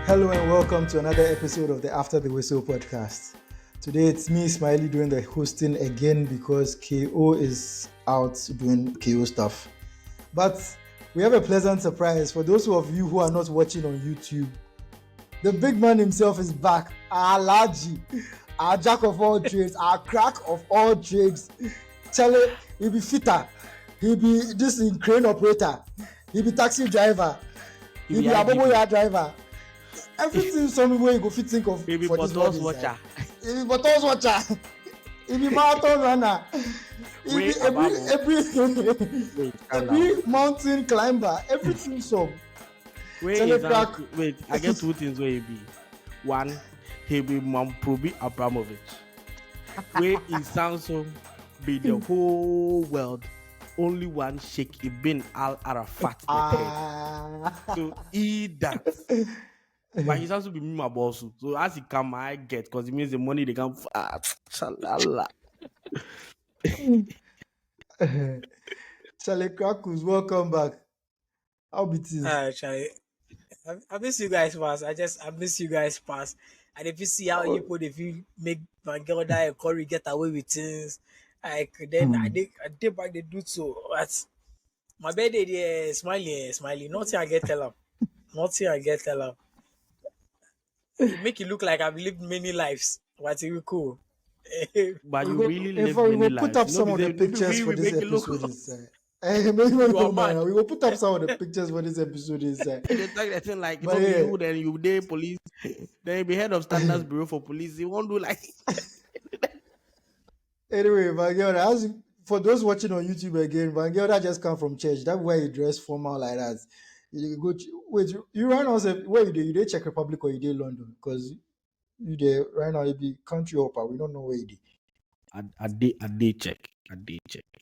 Hello and welcome to another episode of the After the Whistle podcast. Today it's me, Smiley, doing the hosting again because KO is out doing KO stuff. But we have a pleasant surprise for those of you who are not watching on YouTube. The big man himself is back. Our Laji, our jack of all trades, our crack of all trades. Charlie, he'll be fitter. He'll be this crane operator. He'll be taxi driver. He'll be Aboboya driver. Everything some way you go fit think of Baby for this bottles world watcher. He be bottles watcher. He be marathon runner. He be every mountain climber. Everything so. Wait, I get two things where he be. One, he be Mamprobi Abramovich. Where in Samsung be the whole world. Only one Sheikh Ibn Al Arafat. So eat that. But he's also be me my boss. So as he come, I get because it means the money they come. Shalala. Charlie Krakus, welcome back. How be it? Hi, Charlie. I miss you guys pass. I miss you guys pass. And if you see how you put, if you make my girl die and Corey get away with things, like then I did back the do so. But my birthday there, smiley. Nothing I get tell him. Nothing I get tell him. It make it look like I've lived many lives. But it will cool. But you really live we many will lives. put up some of the pictures for this episode. We will put up some of the pictures for this episode. They talk that thing like, But you then you day police, then you be head of standards bureau for police. You won't do like. Anyway, Vangelda, for those watching on YouTube again, Vangelda just come from church. That's why he dressed formal like that. You go wait. You right now say where you do? You did Czech Republic or you did London? Because you there right now. You be country hopper. We don't know where you did. I did check.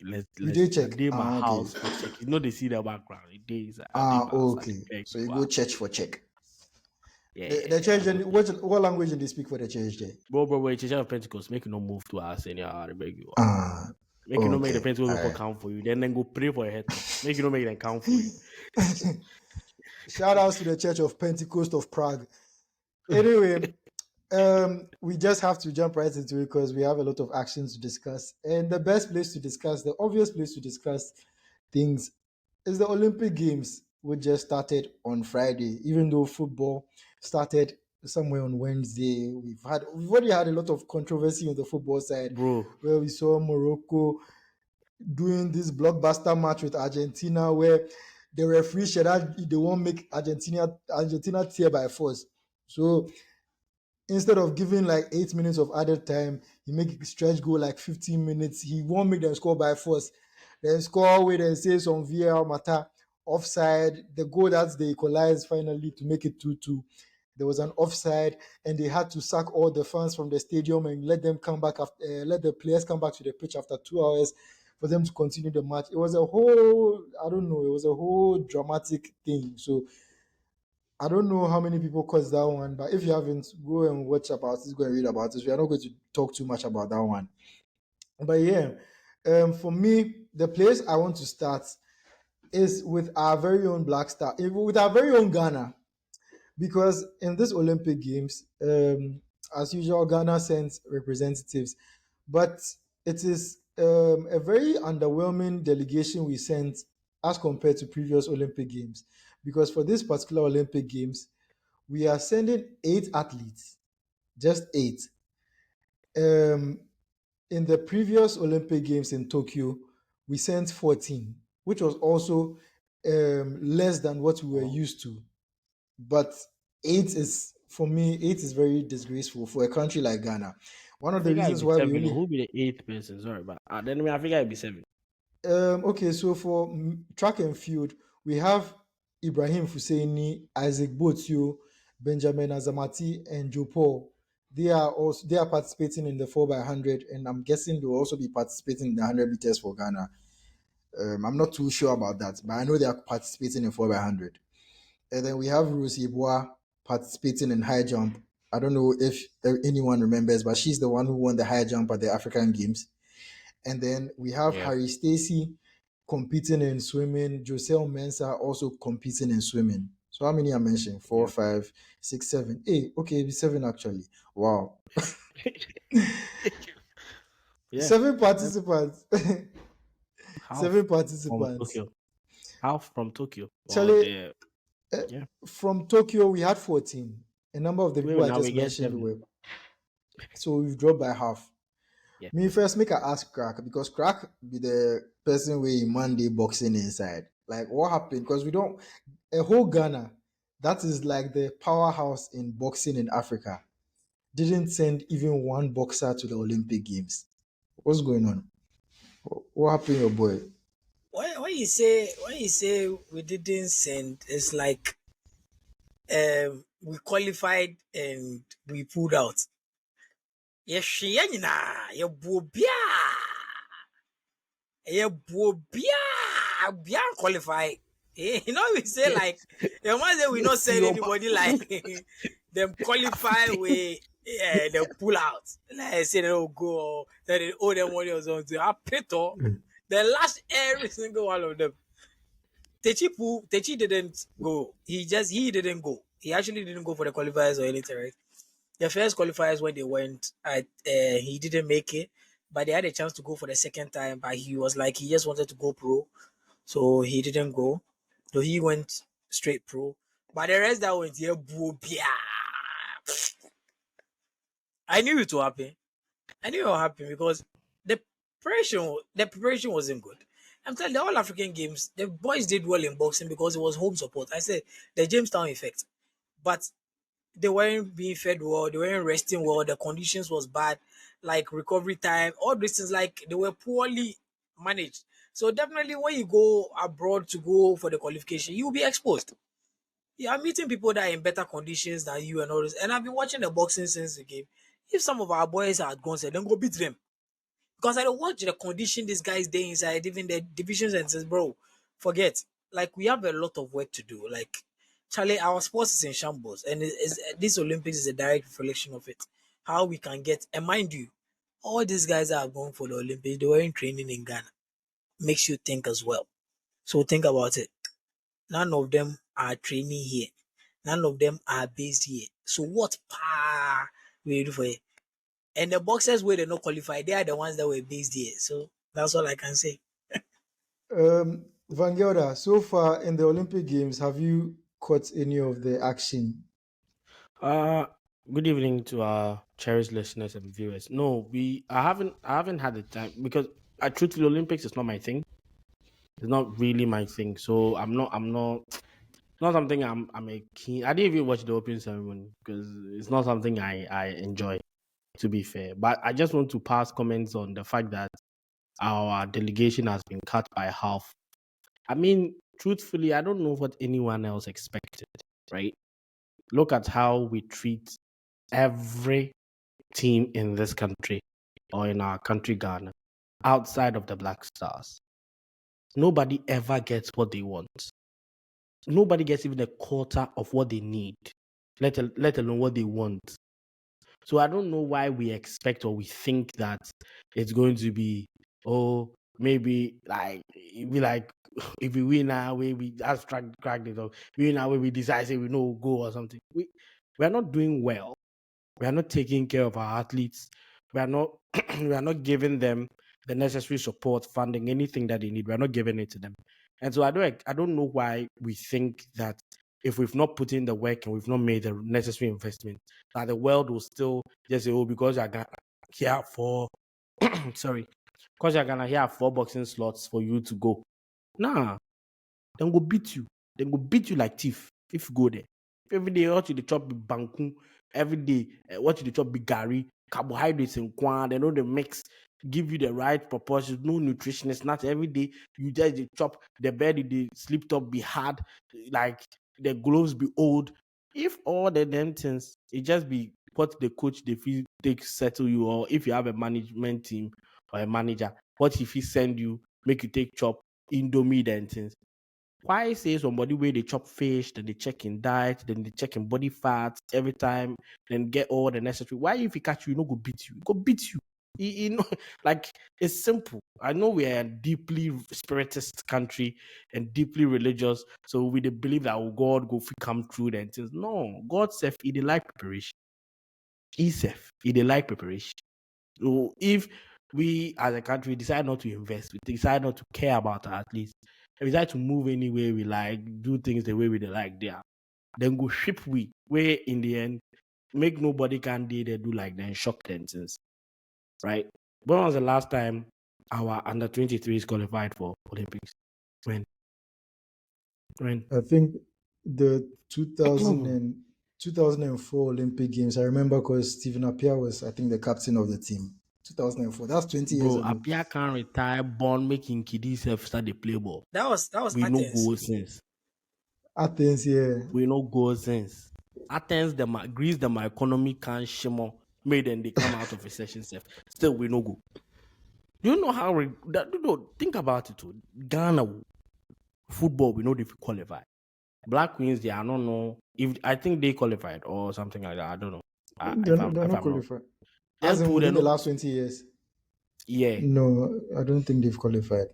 Let's check. I did my Okay. house for check. You know they see the background. It is. Okay. So you go church for check. Yeah. The church. What language do they speak for the church there? Bro, Church of Pentecost. Make you no move to us anyhow. I beg you. Make you no make the Pentecost people count for you. Then go pray for your head. Make you no make them count for you. Shout outs to the Church of Pentecost of Prague. Anyway, we just have to jump right into it because we have a lot of actions to discuss. And the best place to discuss, the obvious place to discuss things is the Olympic Games, which just started on Friday, even though football started somewhere on Wednesday. We've already had a lot of controversy on the football side, Bro. where we saw Morocco doing this blockbuster match with Argentina, where the referee said that they won't make Argentina tear by force. So instead of giving like 8 minutes of added time, he make stretch go like 15 minutes. He won't make them score by force. Then score with and say some VAR matter, offside. The goal that they equalized finally to make it 2-2. There was an offside, and they had to sack all the fans from the stadium and let them come back after, let the players come back to the pitch after 2 hours for them to continue the match. It was a whole dramatic thing. So I don't know how many people caused that one, but if you haven't, go and watch about it, go and read about it. We are not going to talk too much about that one. But yeah, for me, the place I want to start is with our very own Black Star, with our very own Ghana. Because in this Olympic Games, as usual, Ghana sends representatives, but it is a very underwhelming delegation we sent as compared to previous Olympic Games. Because for this particular Olympic Games, we are sending 8 athletes, just 8. In the previous Olympic Games in Tokyo, we sent 14, which was also less than what we were used to. But 8 is, for me, 8 is very disgraceful for a country like Ghana. One of the reasons why we only... Who be the 8th person? Sorry, but then I think I'd be 7. Okay, so for track and field, we have Ibrahim Fuseini, Isaac Botio, Benjamin Azamati, and Joe Paul. They are participating in the 4x100, and I'm guessing they will also be participating in the 100 meters for Ghana. I'm not too sure about that, but I know they are participating in 4x100. And then we have Rose Yeboah participating in high jump. I don't know if anyone remembers, but she's the one who won the high jump at the African Games. And then we have Harry Stacy competing in swimming, Joselle Mensah also competing in swimming. So how many I mentioned? Four, Yeah. five, six, seven. Hey, okay, it's seven actually. Wow. Yeah. Seven participants. Half Seven from participants. Tokyo. Half from Tokyo. Or Charlie, the uh, yeah. from Tokyo, we had 14. A number of the Wait, people I now we just get mentioned 7. were. So we've dropped by half. Yeah. Me first make I ask Crack because Crack be the person where he Monday boxing inside. Like what happened? Because we don't a whole Ghana that is like the powerhouse in boxing in Africa didn't send even one boxer to the Olympic Games. What's going on? What happened, your boy? When you say we didn't send, it's like we qualified and we pulled out. Yes, yeah, qualify. You know, we say like the ones that we not Yes, send your anybody like them qualify we they pull out. Like I say they don't go that they owe them money or something. I paid all. The last every single one of them. Techi didn't go. He didn't go. He actually didn't go for the qualifiers or anything, right? The first qualifiers when they went, he didn't make it, but they had a chance to go for the second time. But he was like he just wanted to go pro, so he didn't go. So he went straight pro. But the rest that went, yeah, boo, I knew it would happen. I knew it would happen because the the preparation wasn't good. I'm telling you, the all African games, the boys did well in boxing because it was home support. I said the Jamestown effect, but they weren't being fed well, they weren't resting well, the conditions was bad, like recovery time, all these things, like they were poorly managed. So definitely when you go abroad to go for the qualification, you'll be exposed. Yeah, I'm meeting people that are in better conditions than you and all this. And I've been watching the boxing since the game. If some of our boys had gone, said, then go beat them. Because I don't watch the condition these guys day inside, even the divisions and says, bro, forget. Like we have a lot of work to do. Like Charlie, our sports is in shambles, and this Olympics is a direct reflection of it. How we can get, and mind you, all these guys that are going for the Olympics, they weren't training in Ghana. Makes you think as well. So think about it. None of them are training here. None of them are based here. So what we do for it? And the boxers where they not qualified, they are the ones that were based here. So that's all I can say. Van Gelder, so far in the Olympic Games, have you caught any of the action? Uh Good evening to our cherished listeners and viewers. No, I haven't had the time because I truthfully Olympics is not my thing. It's not really my thing. So I'm not not something I'm a keen. I didn't even watch the opening ceremony because it's not something I enjoy, to be fair. But I just want to pass comments on the fact that our delegation has been cut by half. I mean, truthfully, I don't know what anyone else expected, right? Look at how we treat every team in this country or in our country, Ghana, outside of the Black Stars. Nobody ever gets what they want. Nobody gets even a quarter of what they need, let alone what they want. So I don't know why we expect or we think that it's going to be, oh, maybe like it be like if we win our way, we just crack it up. We win our way, we decide say we know go or something. We are not doing well. We are not taking care of our athletes. We are not we are not giving them the necessary support, funding, anything that they need. We are not giving it to them. And so I don't know why we think that if we've not put in the work and we've not made the necessary investment, that the world will still just say, oh, because you're gonna here for sorry, because you're gonna here 4 boxing slots for you to go. Nah, then go beat you. Then go beat you like thief if you go there. If every day what you the chop be banku, every day what you the chop be gari, carbohydrates and kwan, they know the mix, give you the right proportions, no nutritionist, not every day you just the chop the bed, the sleep top be hard, like the gloves be old. If all the damn things, it just be what the coach they feel take settle you, or if you have a management team or a manager, what if he send you, make you take chop indomie and things. Why say somebody where they chop fish, then they check in diet, then they check in body fat every time, then get all the necessary? Why if he catch you, no go beat you? Go beat you. You know, like it's simple. I know we are a deeply spiritist country and deeply religious, so we dey believe that God go fit come through the things. No, God self he dey like preparation. He self he dey like preparation. So if we as a country decide not to invest, we decide not to care about our athletes, and we decide to move anywhere we like, do things the way we dey like there, then go ship we where in the end make nobody can dey there do like then shock them things, right? When was the last time our under 23s qualified for Olympics? When? When? I think the 2004 Olympic Games. I remember because Stephen Appiah was, I think, the captain of the team. 2004. That's 20 years Bro, ago. Apia can't retire, born making kiddies self start the play ball. That was We no Athens. go since. Athens, yeah. We no go since. Athens, Greece, my economy can shimmer. Made them they come out of recession self. Still, we no go. Do you know how think about it too. Ghana football, we know if we qualify. Black Queens, they I don't know if I think they qualified or something like that. I don't know. They're If not I'm wrong. qualified. Them As in two, they within the no. last 20 years. Yeah. No, I don't think they've qualified.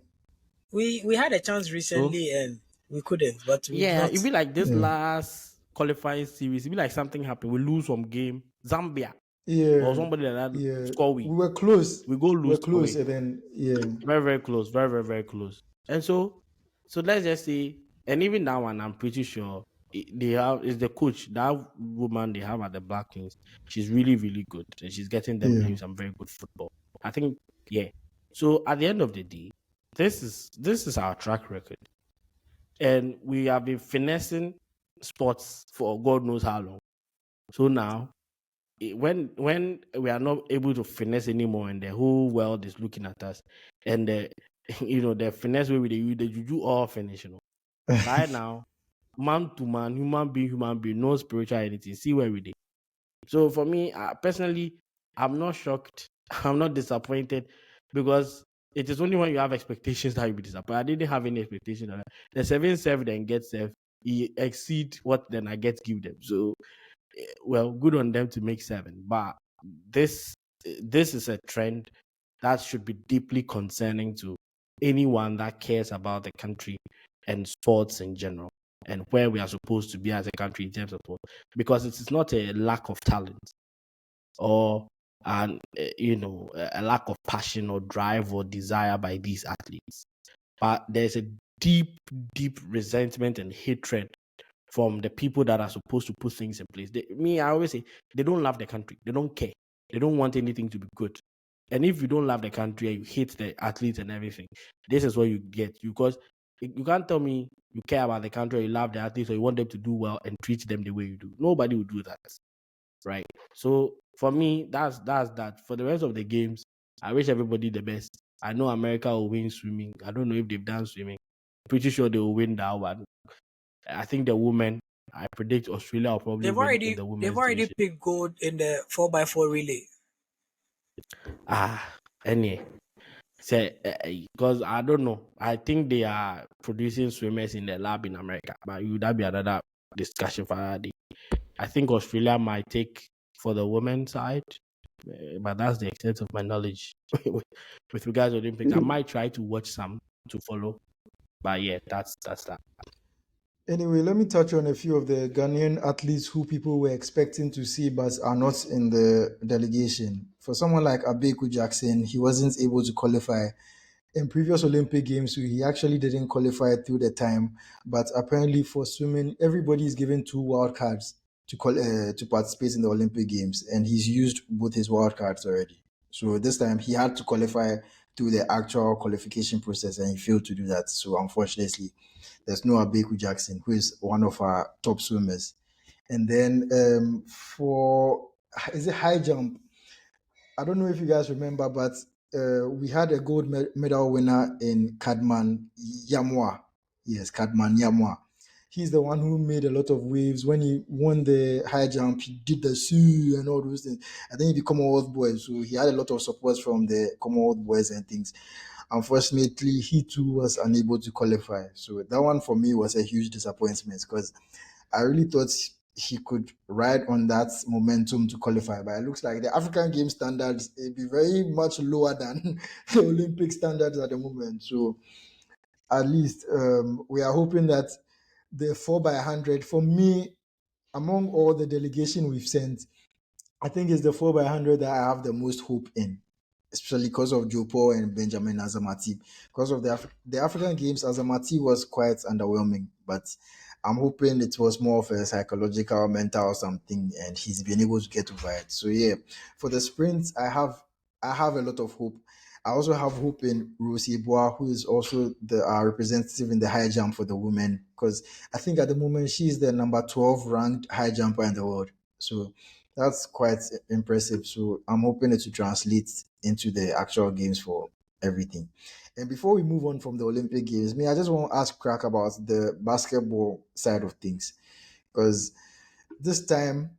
We had a chance So recently and we couldn't, but we did yeah, not. it be like this Yeah. last qualifying series. It be like something happened. We lose some game. Zambia or Yeah. somebody like that Yeah. score We were close. we go We were lose close, away. and then yeah. Very, very close. Very, very, very close. And so let's just say, and even that one, I'm pretty sure they have is the coach, that woman they have at the Black Kings. She's really, really good. And she's getting them Yeah. playing some very good football. I think, yeah. So at the end of the day, this is our track record. And we have been finessing sports for God knows how long. So now when we are not able to finesse anymore and the whole world is looking at us and the the finesse way we dey use the juju all finish, right now, man to man, human being, no spiritual anything, see where we dey. So for me, personally, I'm not shocked. I'm not disappointed because it is only when you have expectations that you be disappointed. I didn't have any expectation of that. The 7 serve then get serve, he exceed what then I get give them. So well, good on them to make 7. But this this is a trend that should be deeply concerning to anyone that cares about the country and sports in general and where we are supposed to be as a country in terms of sport. Because it is not a lack of talent or a lack of passion or drive or desire by these athletes. But there's a deep, deep resentment and hatred from the people that are supposed to put things in place. I always say they don't love the country. They don't care. They don't want anything to be good. And if you don't love the country and you hate the athletes and everything, this is what you get. Because you can't tell me you care about the country, or you love the athletes, or you want them to do well and treat them the way you do. Nobody will do that, right? So for me, that's that. For the rest of the games, I wish everybody the best. I know America will win swimming. I don't know if they've done swimming. Pretty sure they will win that one. I think the women, I predict Australia will probably win in the They've women's already division. picked gold in the 4x4 relay. Anyway, say because I don't know. I think they are producing swimmers in the lab in America, but that be another discussion for another day. I think Australia might take for the women's side, but that's the extent of my knowledge with regards to Olympics. I might try to watch some to follow, but yeah, that's that. Anyway, let me touch on a few of the Ghanaian athletes who people were expecting to see but are not in the delegation. For someone like Abeku Jackson, he wasn't able to qualify. In previous Olympic Games, he actually didn't qualify through the time, but apparently for swimming, everybody is given 2 wild cards to participate in the Olympic Games, and he's used both his wildcards already. So this time he had to qualify through the actual qualification process, and he failed to do that. So unfortunately, there's no Abeku Jackson, who is one of our top swimmers. And then for is it high jump? I don't know if you guys remember, but we had a gold medal winner in Kadman Yamwa. Yes, Kadman Yamwa. He's the one who made a lot of waves when he won the high jump. He did the Sue and all those things. I think he became Commonwealth boys, so he had a lot of support from the Commonwealth boys and things. Unfortunately, he too was unable to qualify. So that one for me was a huge disappointment because I really thought he could ride on that momentum to qualify. But it looks like the African game standards will be very much lower than the Olympic standards at the moment. So at least we are hoping that the 4x100, for me, among all the delegation we've sent, I think it's the 4x100 that I have the most hope in, especially because of Joe Paul and Benjamin Azamati. Because of the African Games, Azamati was quite underwhelming, but I'm hoping it was more of a psychological, mental or something, and he's been able to get over it. So yeah, for the sprints, I have a lot of hope. I also have hope in Rosie Bois, who is also the representative in the high jump for the women, because I think at the moment she's the number 12 ranked high jumper in the world. So that's quite impressive. So I'm hoping it to translate into the actual games for everything. And before we move on from the Olympic Games, I just want to ask Crack about the basketball side of things. Because this time,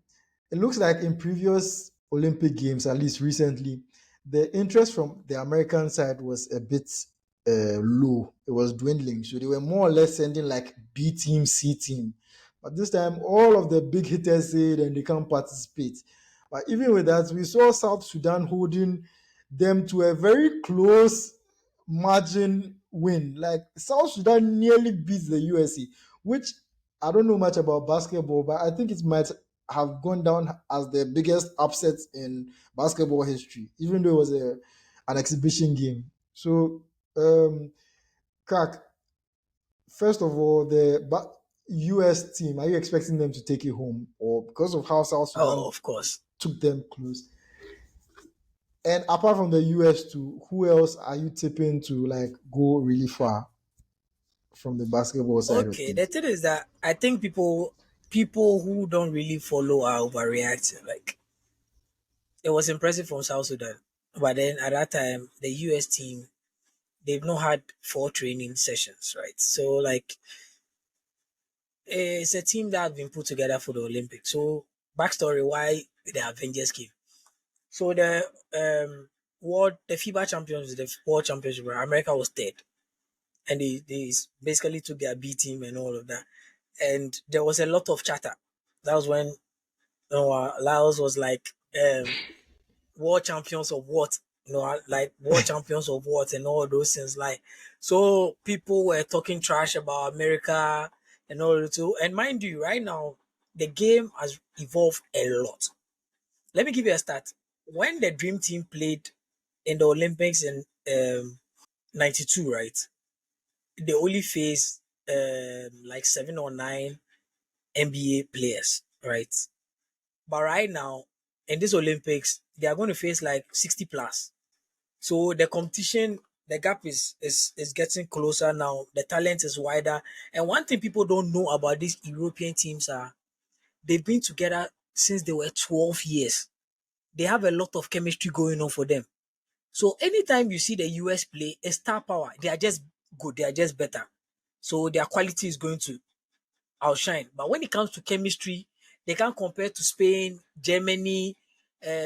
it looks like in previous Olympic Games, at least recently, the interest from the American side was a bit low. It was dwindling. So they were more or less sending like B team, C team. But this time, all of the big hitters said and they can't participate. But even with that, we saw South Sudan holding them to a very close margin win. Like South Sudan nearly beats the USA, which I don't know much about basketball, but I think it might have gone down as the biggest upset in basketball history, even though it was an exhibition game. So, Kak, first of all, the US team, are you expecting them to take it home? Or because of how South Oh, Sudan of course. took them close? And apart from the US too, who else are you tipping to like go really far from the basketball side of Okay, the things? thing is that I think people who don't really follow are overreacting. Like it was impressive from South Sudan, but then at that time the US team they've not had 4 training sessions, right? So like it's a team that have been put together for the Olympics. So backstory why the Avengers came. So the FIBA champions, the world championship, where America was third, and they basically took their B team and all of that. And there was a lot of chatter. That was when Laos was like, world champions of what? Like world champions of what and all those things. Like, so people were talking trash about America and all that too. And mind you, right now, the game has evolved a lot. Let me give you a start. When the Dream Team played in the Olympics in 92, right? They only faced like 7 or 9 NBA players, right? But right now, in this Olympics, they are going to face like 60 plus. So the competition, the gap is getting closer now. The talent is wider. And one thing people don't know about these European teams are they've been together since they were 12 years. They have a lot of chemistry going on for them. So anytime you see the US play, a star power, they are just good, they are just better. So their quality is going to outshine. But when it comes to chemistry, they can't compare to Spain, Germany,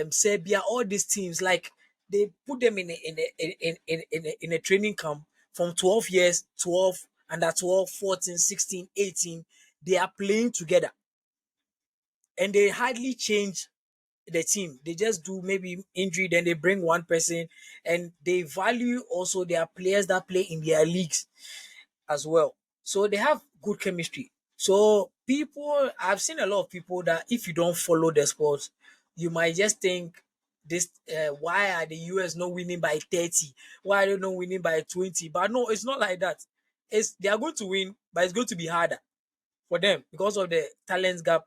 Serbia, all these teams. Like they put them in a training camp from 12 years, 12, under 12, 14, 16, 18. They are playing together and they hardly change the team. They just do maybe injury, then they bring one person, and they value also their players that play in their leagues as well. So they have good chemistry. So I've seen a lot of people that if you don't follow the sports, you might just think this, why are the US not winning by 30? Why are they not winning by 20? But no, it's not like that. They are going to win, but it's going to be harder for them because of the talent gap.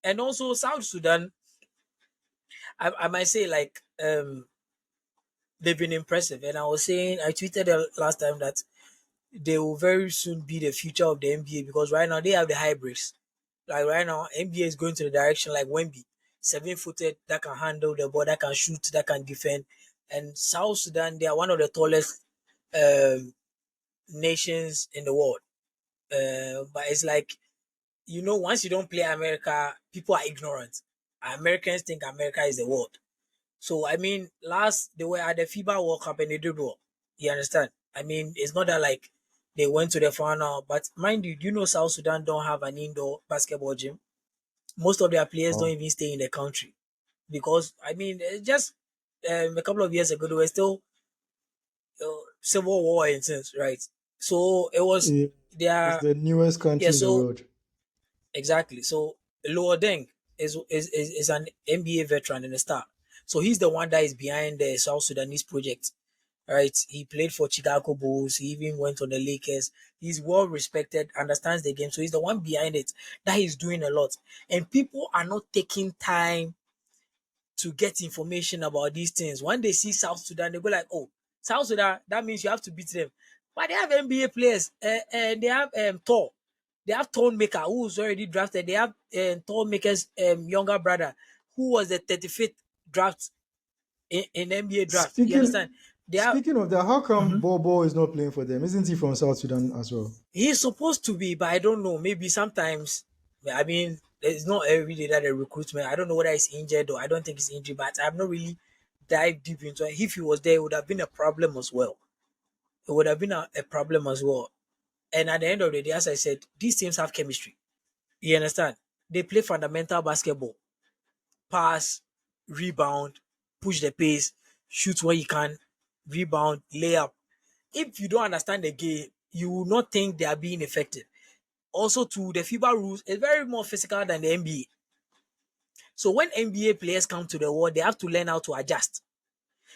And also South Sudan, I might say like they've been impressive. And I tweeted last time that they will very soon be the future of the NBA because right now they have the hybrids. Like right now, NBA is going to the direction like Wemby, 7 footed that can handle the ball, that can shoot, that can defend. And South Sudan, they are one of the tallest um, nations in the world. But it's like, once you don't play America, people are ignorant. Americans think America is the world. So I mean, last they were at the FIBA World Cup and they did well. You understand? I mean, it's not that like they went to the final, but mind you, South Sudan don't have an indoor basketball gym. Most of their players don't Oh. even stay in the country because I mean, just a couple of years ago, they were still civil war and things, right? So it was Yeah, it's their the newest yeah. country in the So world. exactly. So Loa Deng is an NBA veteran and a star. So he's the one that is behind the South Sudanese project. Right? He played for Chicago Bulls. He even went on the Lakers. He's well respected, understands the game. So he's the one behind it that he's doing a lot. And people are not taking time to get information about these things. When they see South Sudan, they go like, "Oh, South Sudan, that means you have to beat them." But they have NBA players, and they have Thor. They have Thor Maker, who's already drafted. They have Thor Maker's younger brother, who was the 35th draft in NBA draft. You understand? Speaking They have. speaking of that, how come Mhm. Bobo is not playing for them? Isn't he from South Sudan as well? He's supposed to be, but I don't know. Maybe sometimes. I mean, it's not every day that a recruitment. I don't know whether he's injured or I don't think he's injured, but I've not really dived deep into it. If he was there, it would have been a problem as well. It would have been a problem as well. And at the end of the day, as I said, these teams have chemistry. You understand? They play fundamental basketball, pass, rebound, push the pace, shoot where you can, rebound, lay up. If you don't understand the game, you will not think they are being effective. Also, to the FIBA rules, it's very more physical than the NBA. So when NBA players come to the world, they have to learn how to adjust.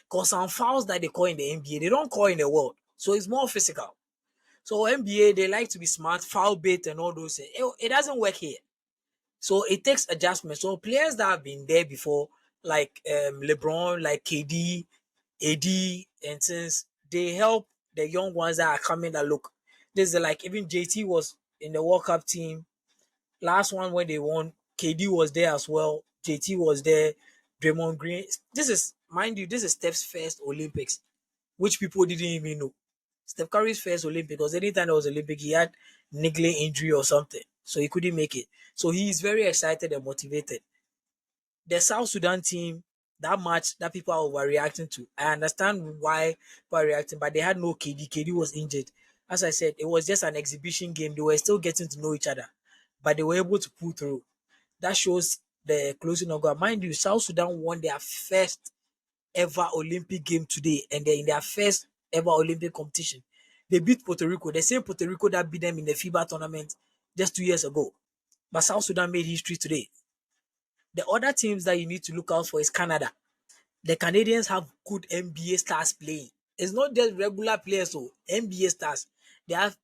Because some fouls that they call in the NBA, they don't call in the world. So it's more physical. So NBA, they like to be smart, foul bait and all those things. It doesn't work here. So it takes adjustment. So players that have been there before, like LeBron, like KD, AD, and since they help the young ones that are coming that look. This is like even JT was in the World Cup team. Last one when they won, KD was there as well. JT was there. Draymond Green. This is, mind you, this is Steph's first Olympics, which people didn't even know. Steph Curry's first Olympic, because anytime there was Olympic, he had niggling injury or something, so he couldn't make it. So he is very excited and motivated. The South Sudan team, that match that people are overreacting to, I understand why people are reacting, but they had no KD. KD was injured. As I said, it was just an exhibition game. They were still getting to know each other, but they were able to pull through. That shows the closing of God. Mind you, South Sudan won their first ever Olympic game today, and they're in their first ever Olympic competition. They beat Puerto Rico, the same Puerto Rico that beat them in the FIBA tournament just 2 years ago. But South Sudan made history today. The other teams that you need to look out for is Canada. The Canadians have good NBA stars playing. It's not just regular players, so NBA stars. They have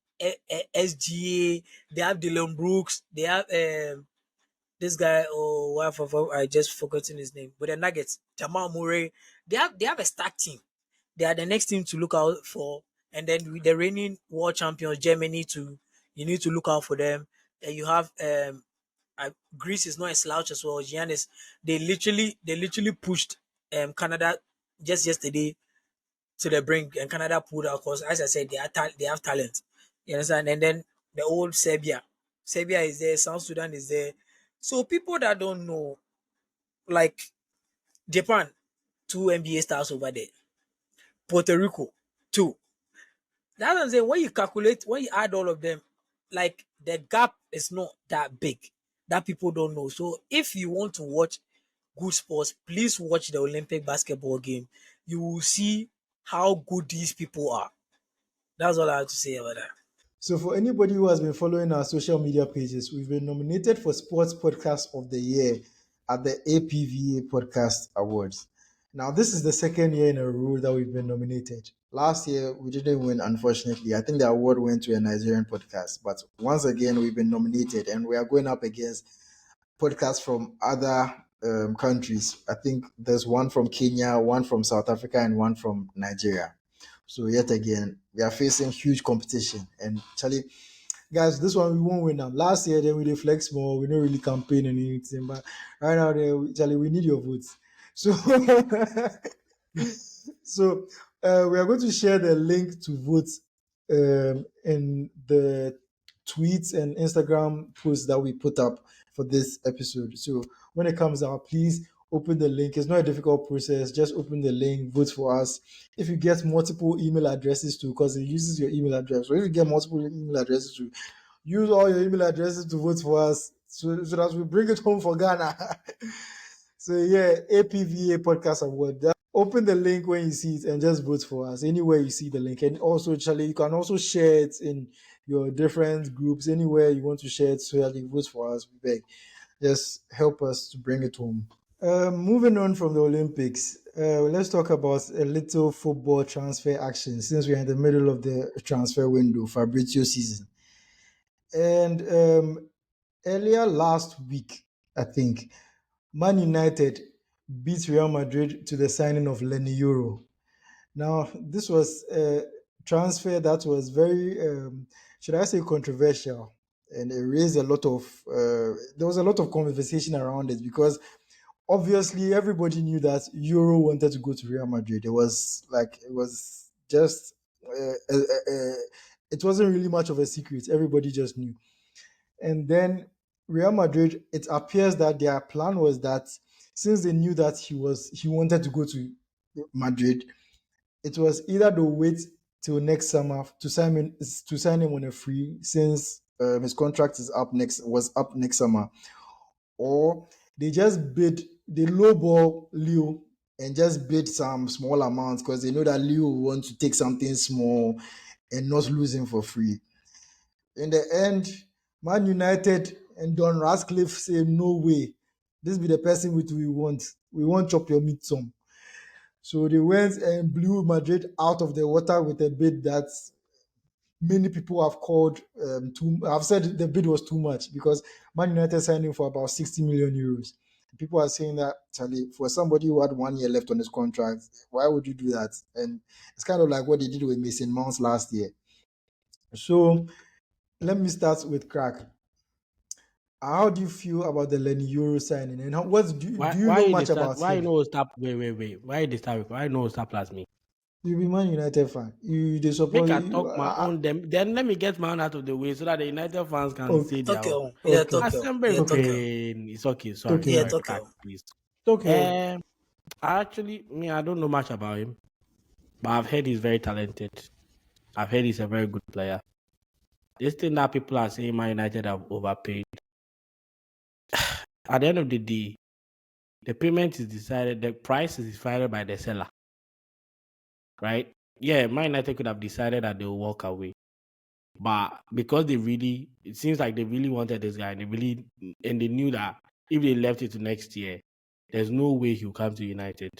SGA, they have Dylan Brooks, they have this guy, oh, I just forgotten his name, but the Nuggets, Jamal Murray. They have a stacked team. They are the next team to look out for. And then with the reigning world champions, Germany, to you need to look out for them. And you have Greece is not a slouch as well. Giannis, they literally pushed Canada just yesterday to the brink, and Canada pulled out because, as I said, they have talent. You understand? And then the old Serbia is there. South Sudan is there. So people that don't know, like Japan, two NBA stars over there. Puerto Rico, two. That's what I'm saying. When you calculate, when you add all of them, like the gap is not that big. That people don't know. So if you want to watch good sports, please watch the Olympic basketball game. You will see how good these people are. That's all I have to say about that. So, for anybody who has been following our social media pages, we've been nominated for Sports Podcast of the Year at the APVA Podcast Awards. Now, this is the second year in a row that we've been nominated. Last year, we didn't win, unfortunately. I think the award went to a Nigerian podcast. But once again, we've been nominated, and we are going up against podcasts from other countries. I think there's one from Kenya, one from South Africa, and one from Nigeria. So yet again, we are facing huge competition. And Charlie, guys, this one we won't win now. Last year, then we did flex more. We don't really campaign and anything, but right now, Charlie, we need your votes. So, so we are going to share the link to vote in the tweets and Instagram posts that we put up for this episode. So when it comes out, please open the link. It's not a difficult process. Just open the link, vote for us. If you get multiple email addresses too, because it uses your email address. So if you get multiple email addresses to use all your email addresses to vote for us, so that we bring it home for Ghana. So yeah, APVA Podcast Award. Open the link when you see it and just vote for us anywhere you see the link. And also, Charlie, you can also share it in your different groups anywhere you want to share it so that you vote for us. We beg. Just help us to bring it home. Moving on from the Olympics, let's talk about a little football transfer action since we're in the middle of the transfer window, Fabrizio season. And earlier last week, I think, Man United beat Real Madrid to the signing of Leny Yoro. Now, this was a transfer that was very, should I say, controversial, and it raised a lot of. There was a lot of conversation around it because obviously everybody knew that Euro wanted to go to Real Madrid. It was just it wasn't really much of a secret. Everybody just knew. And then Real Madrid, it appears that their plan was that since they knew that he wanted to go to Madrid, it was either to wait till next summer to sign him on a free since his contract was up next summer, or they lowball Leo and just bid some small amounts because they know that Leo will want to take something small and not lose him for free. In the end, Man United and Don Radcliffe say no way. This be the person which we want. We want chop your meat some. So they went and blew Madrid out of the water with a bid that many people have called I've said the bid was too much because Man United signed him for about 60 million euros. People are saying that, Charlie, for somebody who had 1 year left on his contract, why would you do that? And it's kind of like what they did with Mason Mount last year. So let me start with Crack. How do you feel about the Leny Yoro signing? And do you Why know you dey much start? about Why you him? know start? Wait. Why you dey start? Why you know start plus me? You be Man United fan. You they Make support I you. talk my own. Then let me get my own out of the way so that the United fans can Okay, say their Talk own. your own. Yeah, okay, talk your own. Assemble Yeah, talk your okay, own. pain. It's okay. Sorry, okay, Yeah, sorry. talk your Crack, own. please. okay. I don't know much about him, but I've heard he's very talented. I've heard he's a very good player. This thing that people are saying Man United have overpaid. At the end of the day, the payment is decided, the price is decided by the seller, right? Yeah, Man United could have decided that they'll walk away. But because it seems like they really wanted this guy, and they knew that if they left it to next year, there's no way he'll come to United.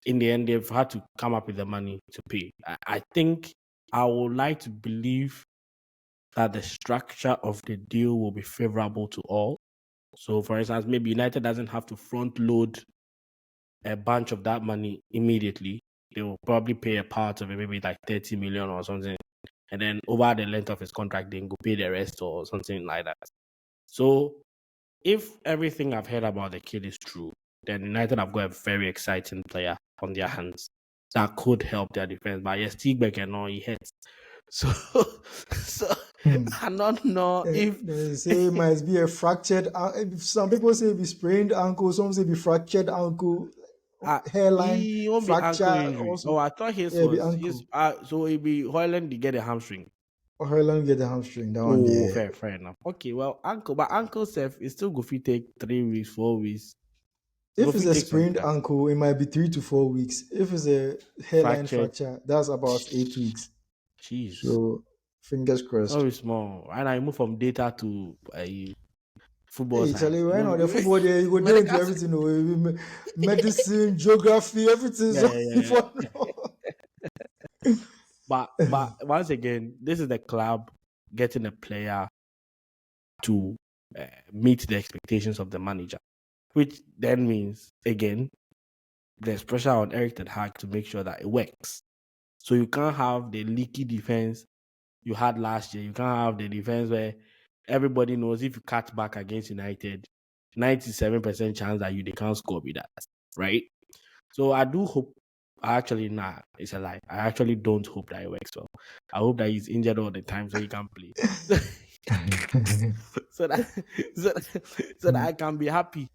In the end, they've had to come up with the money to pay. I think I would like to believe that the structure of the deal will be favorable to all. So, for instance, maybe United doesn't have to front load a bunch of that money immediately. They will probably pay a part of it, maybe like 30 million or something. And then over the length of his contract, then go pay the rest or something like that. So, if everything I've heard about the kid is true, then United have got a very exciting player on their hands that could help their defense. But yes, Stigbeck and all he hits. So, so Hmm. I don't know if They say it might be a fractured. Some people say it be sprained ankle. Some say it be fractured ankle, hairline he won't be ankle fracture. injury. Oh, Also, I thought his yeah, it be was his. ankle. So he be Hoyland to get a hamstring. Or hairline get the hamstring. That one, Oh, yeah. fair enough. Okay, well, but ankle self is still go fit take 3 weeks, 4 weeks. Go If it's fit a take some sprained time. ankle, it might be 3 to 4 weeks. If it's a hairline Fractured. fracture, that's about 8 weeks. Jeez. So, fingers crossed. Very small. And I move from data to football Hey, science. Charlie, You why know, not? The football there, you go there into medical. everything. Medicine, geography, everything. So, Yeah. before no. But once again, this is the club getting a player to meet the expectations of the manager, which then means again there's pressure on Eric Ten Hag to make sure that it works. So you can't have the leaky defense you had last year. You can't have the defense where everybody knows if you cut back against United, 97% chance that they can't score with that, right? So I do hope. It's a lie. I actually don't hope that it works well. I hope that he's injured all the time so he can play. so that so that I can be happy.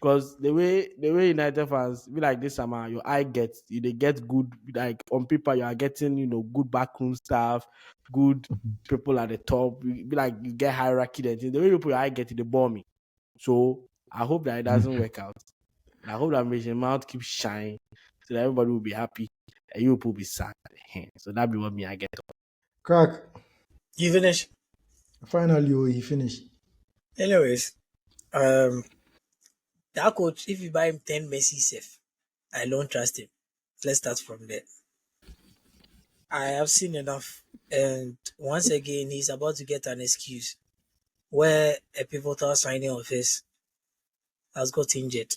Because the way United fans be like this summer, your eye gets you they get good like on paper you are getting good backroom staff, good people at the top. You be like you get hierarchy. Then the way you put your eye get it, they bore me. So I hope that it doesn't work out. And I hope that Mason Mount keeps shining so that everybody will be happy and you will be sad. So that be what me I get. Crack. You finish. Finally, oh, he finished. Anyways, um, that coach, if you buy him 10 Messi safe, I don't trust him. Let's start from there. I have seen enough. And once again, he's about to get an excuse where a pivotal signing of his has got injured.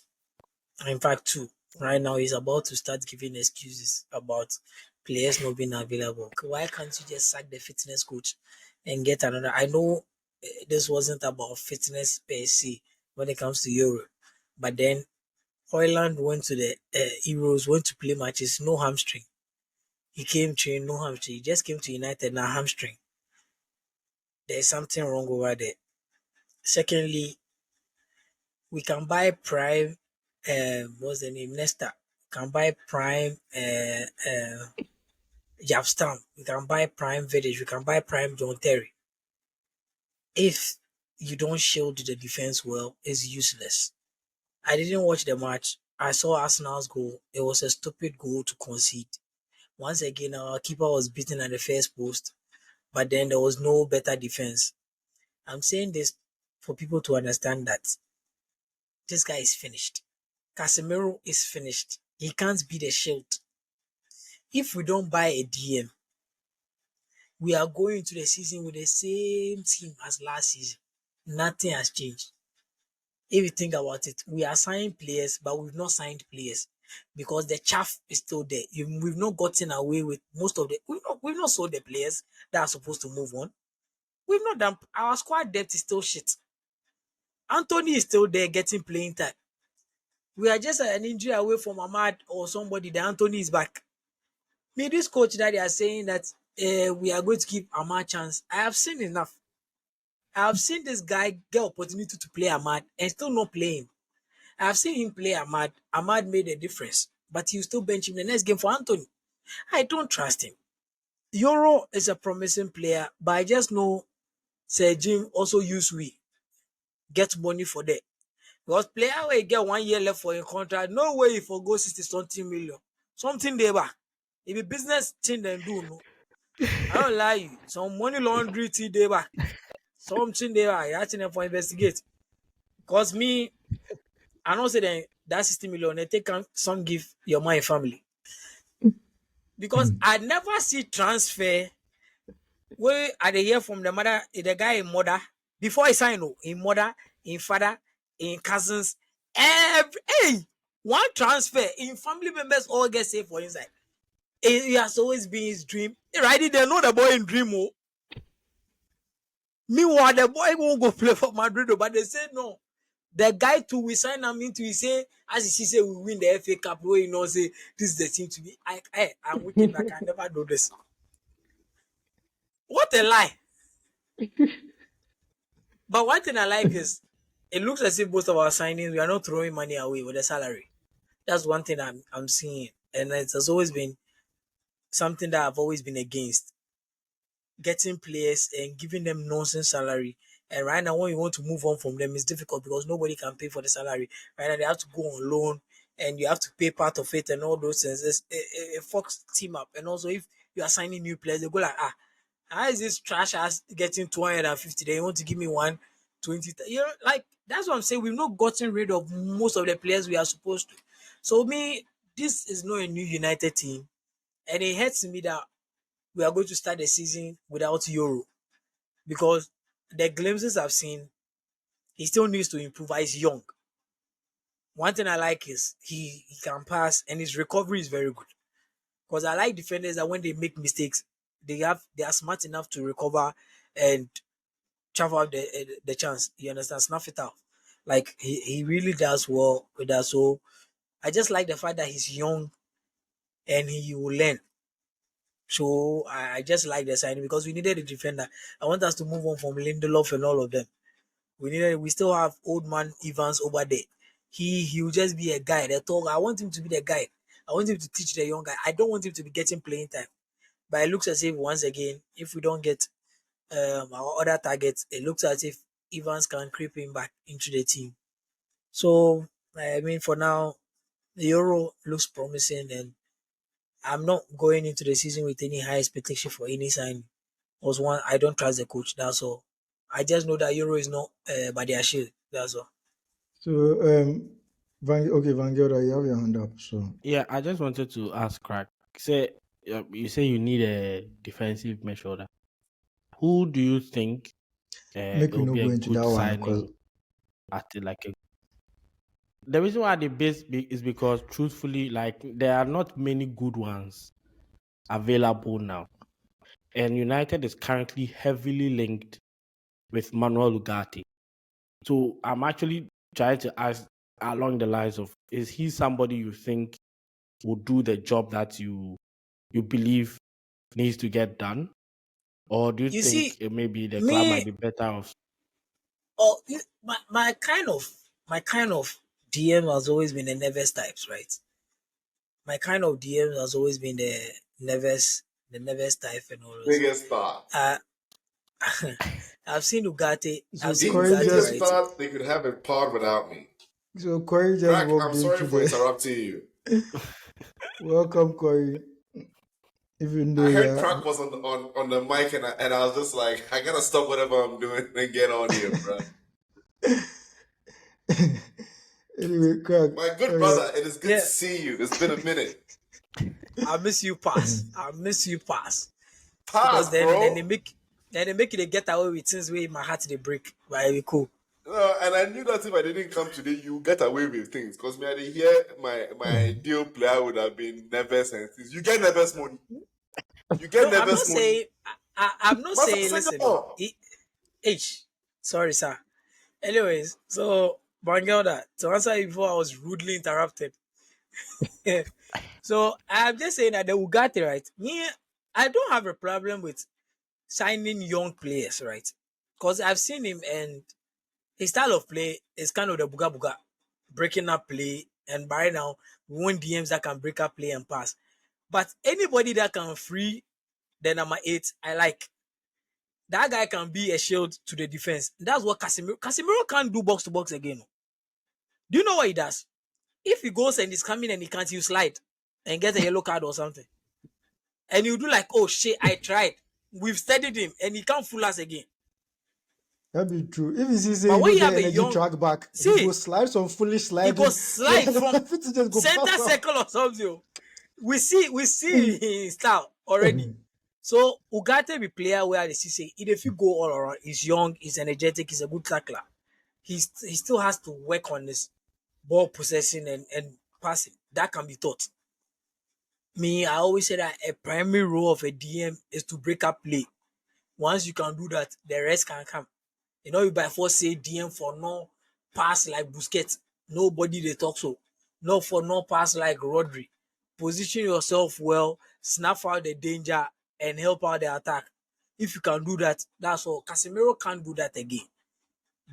In fact, two. Right now, he's about to start giving excuses about players not being available. Why can't you just sack the fitness coach and get another? I know this wasn't about fitness per se when it comes to Euro, but then Hoyland went to the Euros, went to play matches, no hamstring. He came train, no hamstring. He just came to United, now hamstring. There's something wrong over there. Secondly, we can buy prime. What's the name? Nesta. We can buy prime. Japstam. We can buy prime Village. We can buy prime John Terry. If you don't shield the defense well, it's useless. I didn't watch the match. I saw Arsenal's goal. It was a stupid goal to concede. Once again, our keeper was beaten at the first post, but then there was no better defense. I'm saying this for people to understand that this guy is finished. Casemiro is finished. He can't be the shield. If we don't buy a DM, we are going into the season with the same team as last season. Nothing has changed. If you think about it, we are signing players, but we've not signed players because the chaff is still there. We've not gotten away with most of the. We've not sold the players that are supposed to move on. We've not done. Our squad depth is still shit. Anthony is still there getting playing time. We are just an injury away from Ahmad or somebody. The Anthony is back. Me, this coach that they are saying that we are going to give Ahmad chance. I have seen enough. I have seen this guy get opportunity to play Ahmad and still not playing. I have seen him play Ahmad. Ahmad made a difference, but he will still bench him the next game for Anthony. I don't trust him. Yoro is a promising player, but I just know Sir Jim also use we get money for that. Because player will get 1 year left for a contract, no way he forgo 60 something million. Something there back. If a business thing then do no. I don't lie you. Some money laundry thing there back. Something there back. That's enough for investigate. Because me, I don't say that 60 million they take some give your my family. Because I never see transfer where I dey hear from the mother, the guy in mother, before he sign in mother, in father, in cousins, hey, one transfer in family members all get saved for inside. It has always been his dream. Right? They know the boy in dream. Oh. Meanwhile, the boy won't go play for Madrid, but they say no. The guy too we sign him into, he say, as he say we win the FA Cup, where say this is the team to be. I'm wicked, I can never do this. What a lie. But one thing I like is it looks as if most of our signings we are not throwing money away with the salary. That's one thing I'm seeing, and it has always been something that I've always been against. Getting players and giving them nonsense salary. And right now, when you want to move on from them, it's difficult because nobody can pay for the salary. Right now, they have to go on loan and you have to pay part of it and all those things. It fucks team up. And also, if you are signing new players, they go like, how is this trash ass getting 250? They want to give me 120. You know, like that's what I'm saying. We've not gotten rid of most of the players we are supposed to. So me, this is not a new United team, and it hurts me that we are going to start the season without Euro because the glimpses I've seen, he still needs to improve. He's young. One thing I like is he can pass and his recovery is very good. Because I like defenders that when they make mistakes, they are smart enough to recover and travel out the chance. You understand? Snuff it out. Like he really does well with that. So I just like the fact that he's young and he will learn. So I just like the signing because we needed a defender. I want us to move on from Lindelof and all of them. We still have old man Evans over there. he will just be a guide. I told I want him to be the guide. I want him to teach the young guy. I don't want him to be getting playing time. But it looks as if once again, if we don't get our other targets, it looks as if Evans can creep him back into the team. So I mean, for now, the Euro looks promising, and I'm not going into the season with any high expectation for any sign. Was one I don't trust the coach. That's all. I just know that Euro is not by their shield. That's all. So Van Gelder, you have your hand up. So Yeah, I just wanted to ask Crack. Say you say you need a defensive midfielder. Who do you think make it we will not be go a into good that one because signing at like a the reason why the base is because truthfully, like there are not many good ones available now. And United is currently heavily linked with Manuel Ugarte. So I'm actually trying to ask along the lines of is he somebody you think will do the job that you believe needs to get done? Or do you You see, think maybe the club might me be better off? my kind of DM has always been the Neves types, right? My kind of DM has always been the Neves type and all those. Biggest thought. Uh, I've seen Ugarte. I've so seen Corey Ugarte, Biggest just right? thought they could have a pod without me. Crack, walked I'm sorry into for the interrupting you. welcome Corey. Even though I heard yeah, Crack was on the mic and I was just like, I gotta stop whatever I'm doing and get on here, bro. anyway, crack. My good Carry on. brother, it is good to Yeah, see you. It's been a minute. I miss you, pass. I miss you, pass. Because Pause, then bro. they make you they get away with things where my heart they break. Right, we cool. And I knew that if I didn't come today, you get away with things. Because me, I didn't hear my deal player would have been nervous and things. You get nervous money. You get No, I'm not nervous money. saying. I'm not Masa saying. Listen, no. Senor. Sorry, sir. Anyways, so Bangelda, to answer you before I was rudely interrupted. So I'm just saying that the Ugarte, right? Me, I don't have a problem with signing young players, right? Because I've seen him and his style of play is kind of the buga buga, breaking up play. And by now, we want DMs that can break up play and pass. But anybody that can free the number 8, I like. That guy can be a shield to the defense. That's what Casemiro can't do box to box again. Do you know what he does? If he goes and he's coming and he can't, you slide and get a yellow card or something. And you do like, oh shit, I tried. We've studied him and he can't fool us again. That be true. If you see say But you when don't you get have a energy young, track back, he go see, slide some foolish he sliding. goes slide from Fit to just go center pass out. circle or something. We see his style already. So Ugarte be player where they see say if you go all around, he's young, he's energetic, he's a good tackler. He still has to work on this ball possessing and passing. That can be taught. Me, I always say that a primary role of a DM is to break up play. Once you can do that, the rest can come. You know, you by force say DM for no pass like Busquets. Nobody they talk so. No for no pass like Rodri. Position yourself well, snap out the danger, and help out the attack. If you can do that, that's all. Casemiro can't do that again.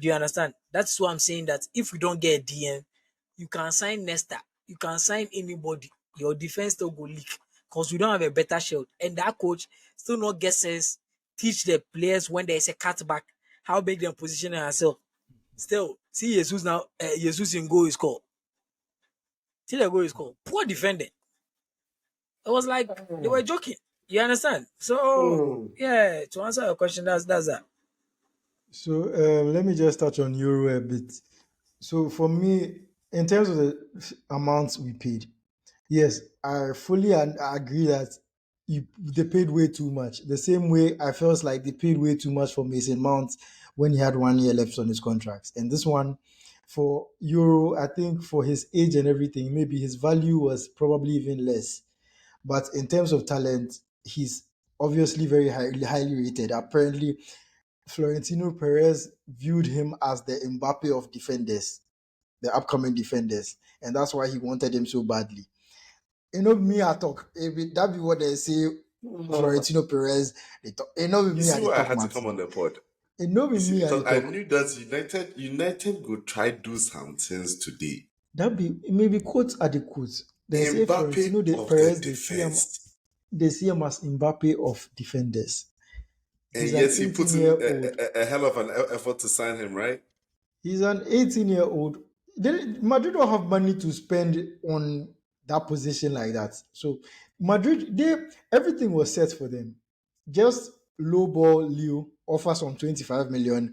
Do you understand? That's why I'm saying that if we don't get a DM, you can sign Nesta, you can sign anybody. Your defense still go leak because we don't have a better shield. And that coach still not get sense, teach the players when there is a cutback, how make them position themselves. Still, see Jesus now, Jesus in goal is called. See the goal is called. Poor defending. It was like they were joking. You understand? So yeah, to answer your question, that's that. So let me just touch on Euro a bit. So for me, in terms of the amounts we paid, yes, I fully agree that they paid way too much. The same way I felt like they paid way too much for Mason Mount when he had 1 year left on his contract. And this one for Euro, I think for his age and everything, maybe his value was probably even less. But in terms of talent, he's obviously very highly rated. Apparently, Florentino Perez viewed him as the Mbappe of defenders, the upcoming defenders, and that's why he wanted him so badly. You know me, I talk. That be what they say. Florentino Perez, they talk. You know with You me, see I they why I talk had to come on Martin. the pod? You know You with see, me, I because they I talk. knew that United would try do some things today. That be maybe quotes adequate. They say Mbappe Florentino de of the Perez, defense. they see him as Mbappe of defenders. And He's an yes, he puts in 18-year-old. a hell of an effort to sign him, right? He's an 18-year-old. Madrid don't have money to spend on that position like that. So Madrid, everything was set for them. Just lowball Leo, offer some 25 million.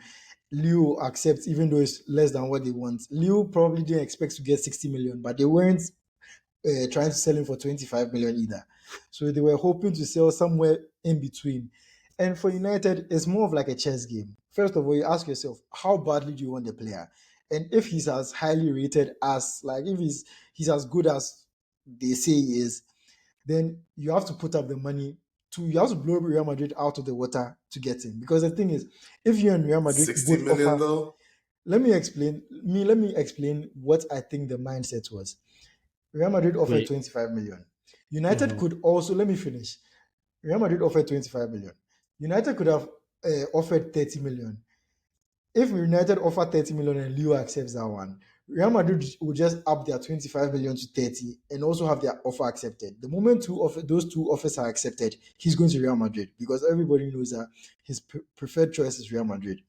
Leo accepts, even though it's less than what they want. Leo probably didn't expect to get 60 million, but they weren't trying to sell him for 25 million either. So they were hoping to sell somewhere in between. And for United, it's more of like a chess game. First of all, you ask yourself, how badly do you want the player? And if he's as highly rated as, like, if he's as good as they say he is, then you have to put up the money you have to blow Real Madrid out of the water to get him. Because the thing is, if you and Real Madrid 60 both million offer, though? let me explain what I think the mindset was. Real Madrid offered Wait. 25 million. United could also, let me finish. Real Madrid offered 25 million. United could have offered 30 million. If United offer 30 million and Leo accepts that one, Real Madrid will just up their 25 million to 30 and also have their offer accepted. The moment those two offers are accepted, he's going to Real Madrid because everybody knows that his preferred choice is Real Madrid.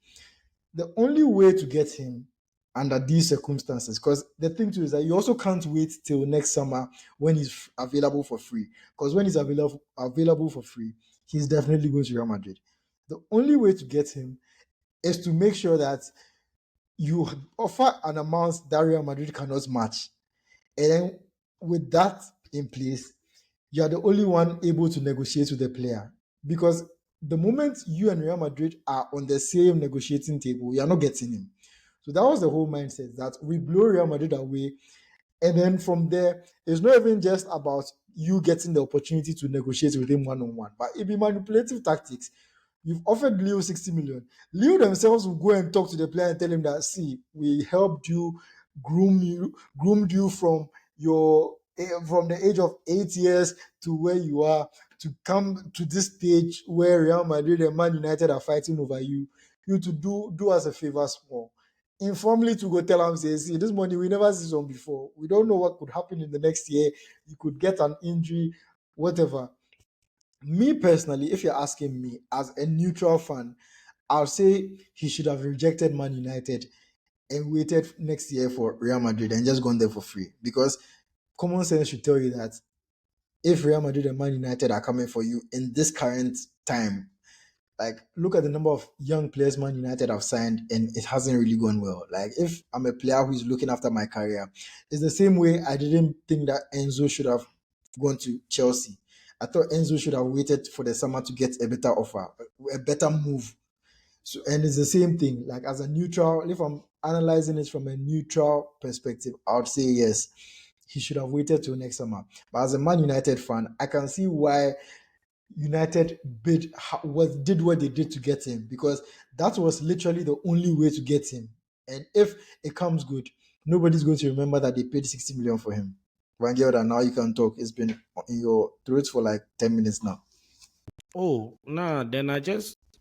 The only way to get him under these circumstances, because the thing too is that you also can't wait till next summer when he's available for free. Because when he's available for free, he's definitely going to Real Madrid. The only way to get him is to make sure that you offer an amount that Real Madrid cannot match. And then with that in place, you are the only one able to negotiate with the player. Because the moment you and Real Madrid are on the same negotiating table, you are not getting him. So that was the whole mindset that we blow Real Madrid away. And then from there, it's not even just about you getting the opportunity to negotiate with him one on one, but it be manipulative tactics. You've offered Leo 60 million. Leo themselves will go and talk to the player and tell him that, see, we helped you, groomed you from the age of 8 years to where you are to come to this stage where Real Madrid and Man United are fighting over you. You to do us a favor small. Informally to go tell him, say, see, this money we never see some before. We don't know what could happen in the next year. You could get an injury, whatever. Me personally, if you're asking me as a neutral fan, I'll say he should have rejected Man United and waited next year for Real Madrid and just gone there for free. Because common sense should tell you that if Real Madrid and Man United are coming for you in this current time, like look at the number of young players Man United have signed and it hasn't really gone well. Like if I'm a player who is looking after my career, it's the same way I didn't think that Enzo should have gone to Chelsea. I thought Enzo should have waited for the summer to get a better offer, a better move. So and it's the same thing. Like as a neutral, if I'm analyzing it from a neutral perspective, I would say yes, he should have waited till next summer. But as a Man United fan, I can see why United did what they did to get him because that was literally the only way to get him. And if it comes good, nobody's going to remember that they paid 60 million for him. Vangelda, now you can talk. It's been in your throat for like 10 minutes now. Oh, no, then I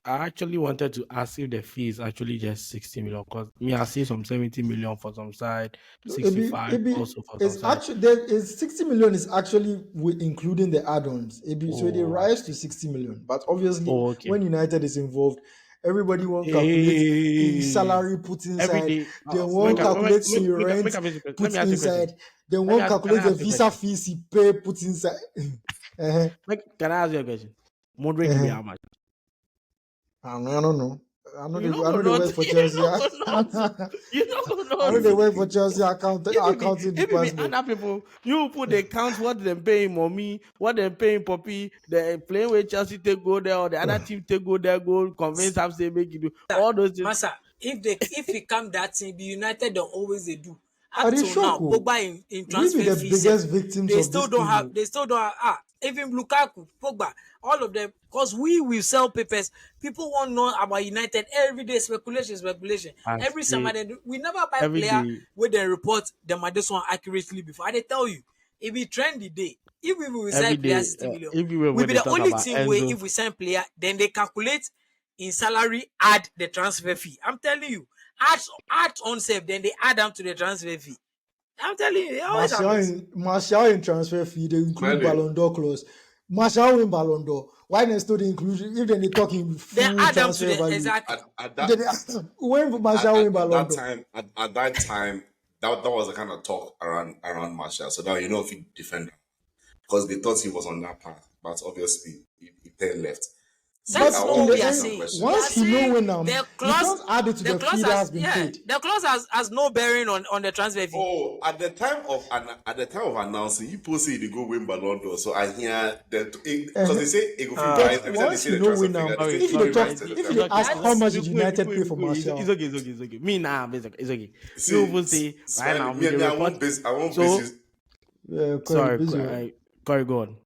actually wanted to ask if the fee is actually just 60 million because me, I see some 70 million for some side, It 65 be also for some it's side. actually there is 60 million is actually including the add-ons. So they Oh, I rise to see. 60 million. But obviously, Oh, okay. when United is involved, everybody won't calculate the Hey, salary put every inside. day. They won't calculate the rent Let put me ask you a question. inside. They Let me won't ask, can calculate I the ask you a visa question? fees he pay put inside. uh-huh, Can I ask you a question? Moderate will be uh-huh. how much? I don't know. You don't I go know they not. work for You Chelsea. don't go not. You don't go I know they not. work for Chelsea accounting If it be department. other people, you put the count what them paying mommy, what them paying Poppy, the playing with Chelsea take go there, or the other team take go there, go convince have say make you do all those things. Massa, if it come that thing, be United don't always they do. Are Up they till shock? now, Oh? Pogba in We be transfer the fee safe. biggest victims of this thing. Oh. They still don't have even Lukaku, Pogba, all of them. Because we will sell papers. People want to know about United every day. Speculation. I Every summer say we never buy every player day, where they report them at this one accurately before. They tell you it be trendy day. If we will sign every player day, 60 million, everywhere we when be they the talk only about team where Enzo, if we sign player, then they calculate in salary, add the transfer fee. I'm telling you, add on save, then they add them to the transfer fee. I'm telling you, it always happens. Martial in transfer fee, they include Manu, Ballon d'Or clause. Martial win Ballon d'Or. Why they still they include if they talking Then full add them to transfer the value? exactly. at Then that when Martial win at Ballon that d'Or. time, at that time, that was the kind of talk around Marshall. So now you know if he defend him because they thought he was on that path, but obviously he then left. See, That's But I not in what want the we to are ask you a end, saying. question. We once are he know saying win them, you can't add it to the fee that has been paid. the clause has no bearing on the transfer fee. Oh, at the time of announcing, you post say they go win Ballon d'Or. So I hear that because they say it go fee price. But Every time they once say he the know transfer win figure, them, they say if it you fee dey talk, price. It's if it's you dey okay. ask It's how okay. much did United pay for Martial, It's okay. Me now, it's okay. You See, will say right now, me, with the I report. won't base So you. Corey, sorry, busy. Corey, go on.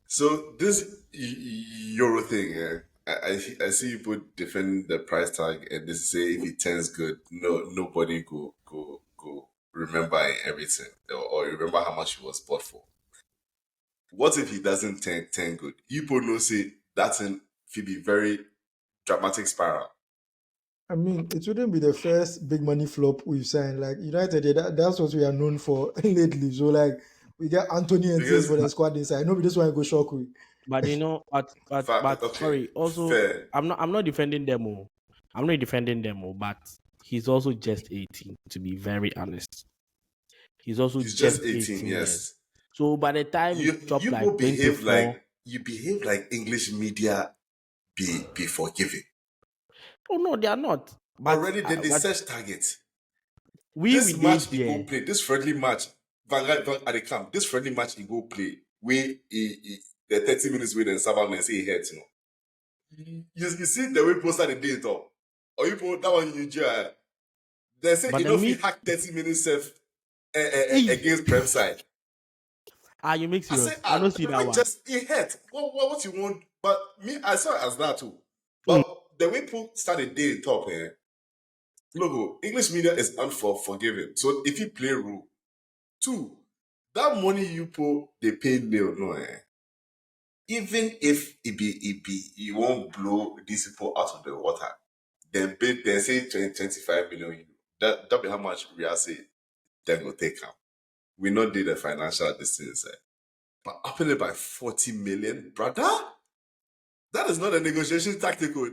So this Euro thing, I see people defend the price tag and they say if it turns good, nobody go remember everything or remember how much it was bought for. What if he doesn't turn good? People know say that's an be very dramatic spiral. I mean, it wouldn't be the first big money flop we've signed. Like United, that's what we are known for lately. So like we get Anthony and things Because for the squad inside. No, this one go shock we. But you know, but okay, Corey, also fair. I'm not defending them all. I'm not defending them all, but he's also just 18, to be very honest. He's also He's just just 18, 18 years. yes. So by the time he dropped You will like behave 24, like English media be forgiving. oh no, they are not. Already they But search targets. we This did match he go here. play, this friendly match, Van at the camp, this friendly match he go play, where the 30 minutes where then Saban say he hurt, you know. You see the way poster the day top. Or you put that one in Nigeria. They say But you the know if he me hack 30 minutes safe eh, against Prem side. you make I say, serious. I don't see the that way one. just he hurt. What you want? But me, I saw it as that too. Mm. But the way people started day top here, look, English media is unforgiving. So if you play rule, two, that money you put, they pay nil, no, eh? Even if you won't blow these people out of the water, then pay, they say 25 million. That be how much we are saying. Then go take out. We not did the financial distance, eh? But upping it by 40 million, brother, that is not a negotiation tactical.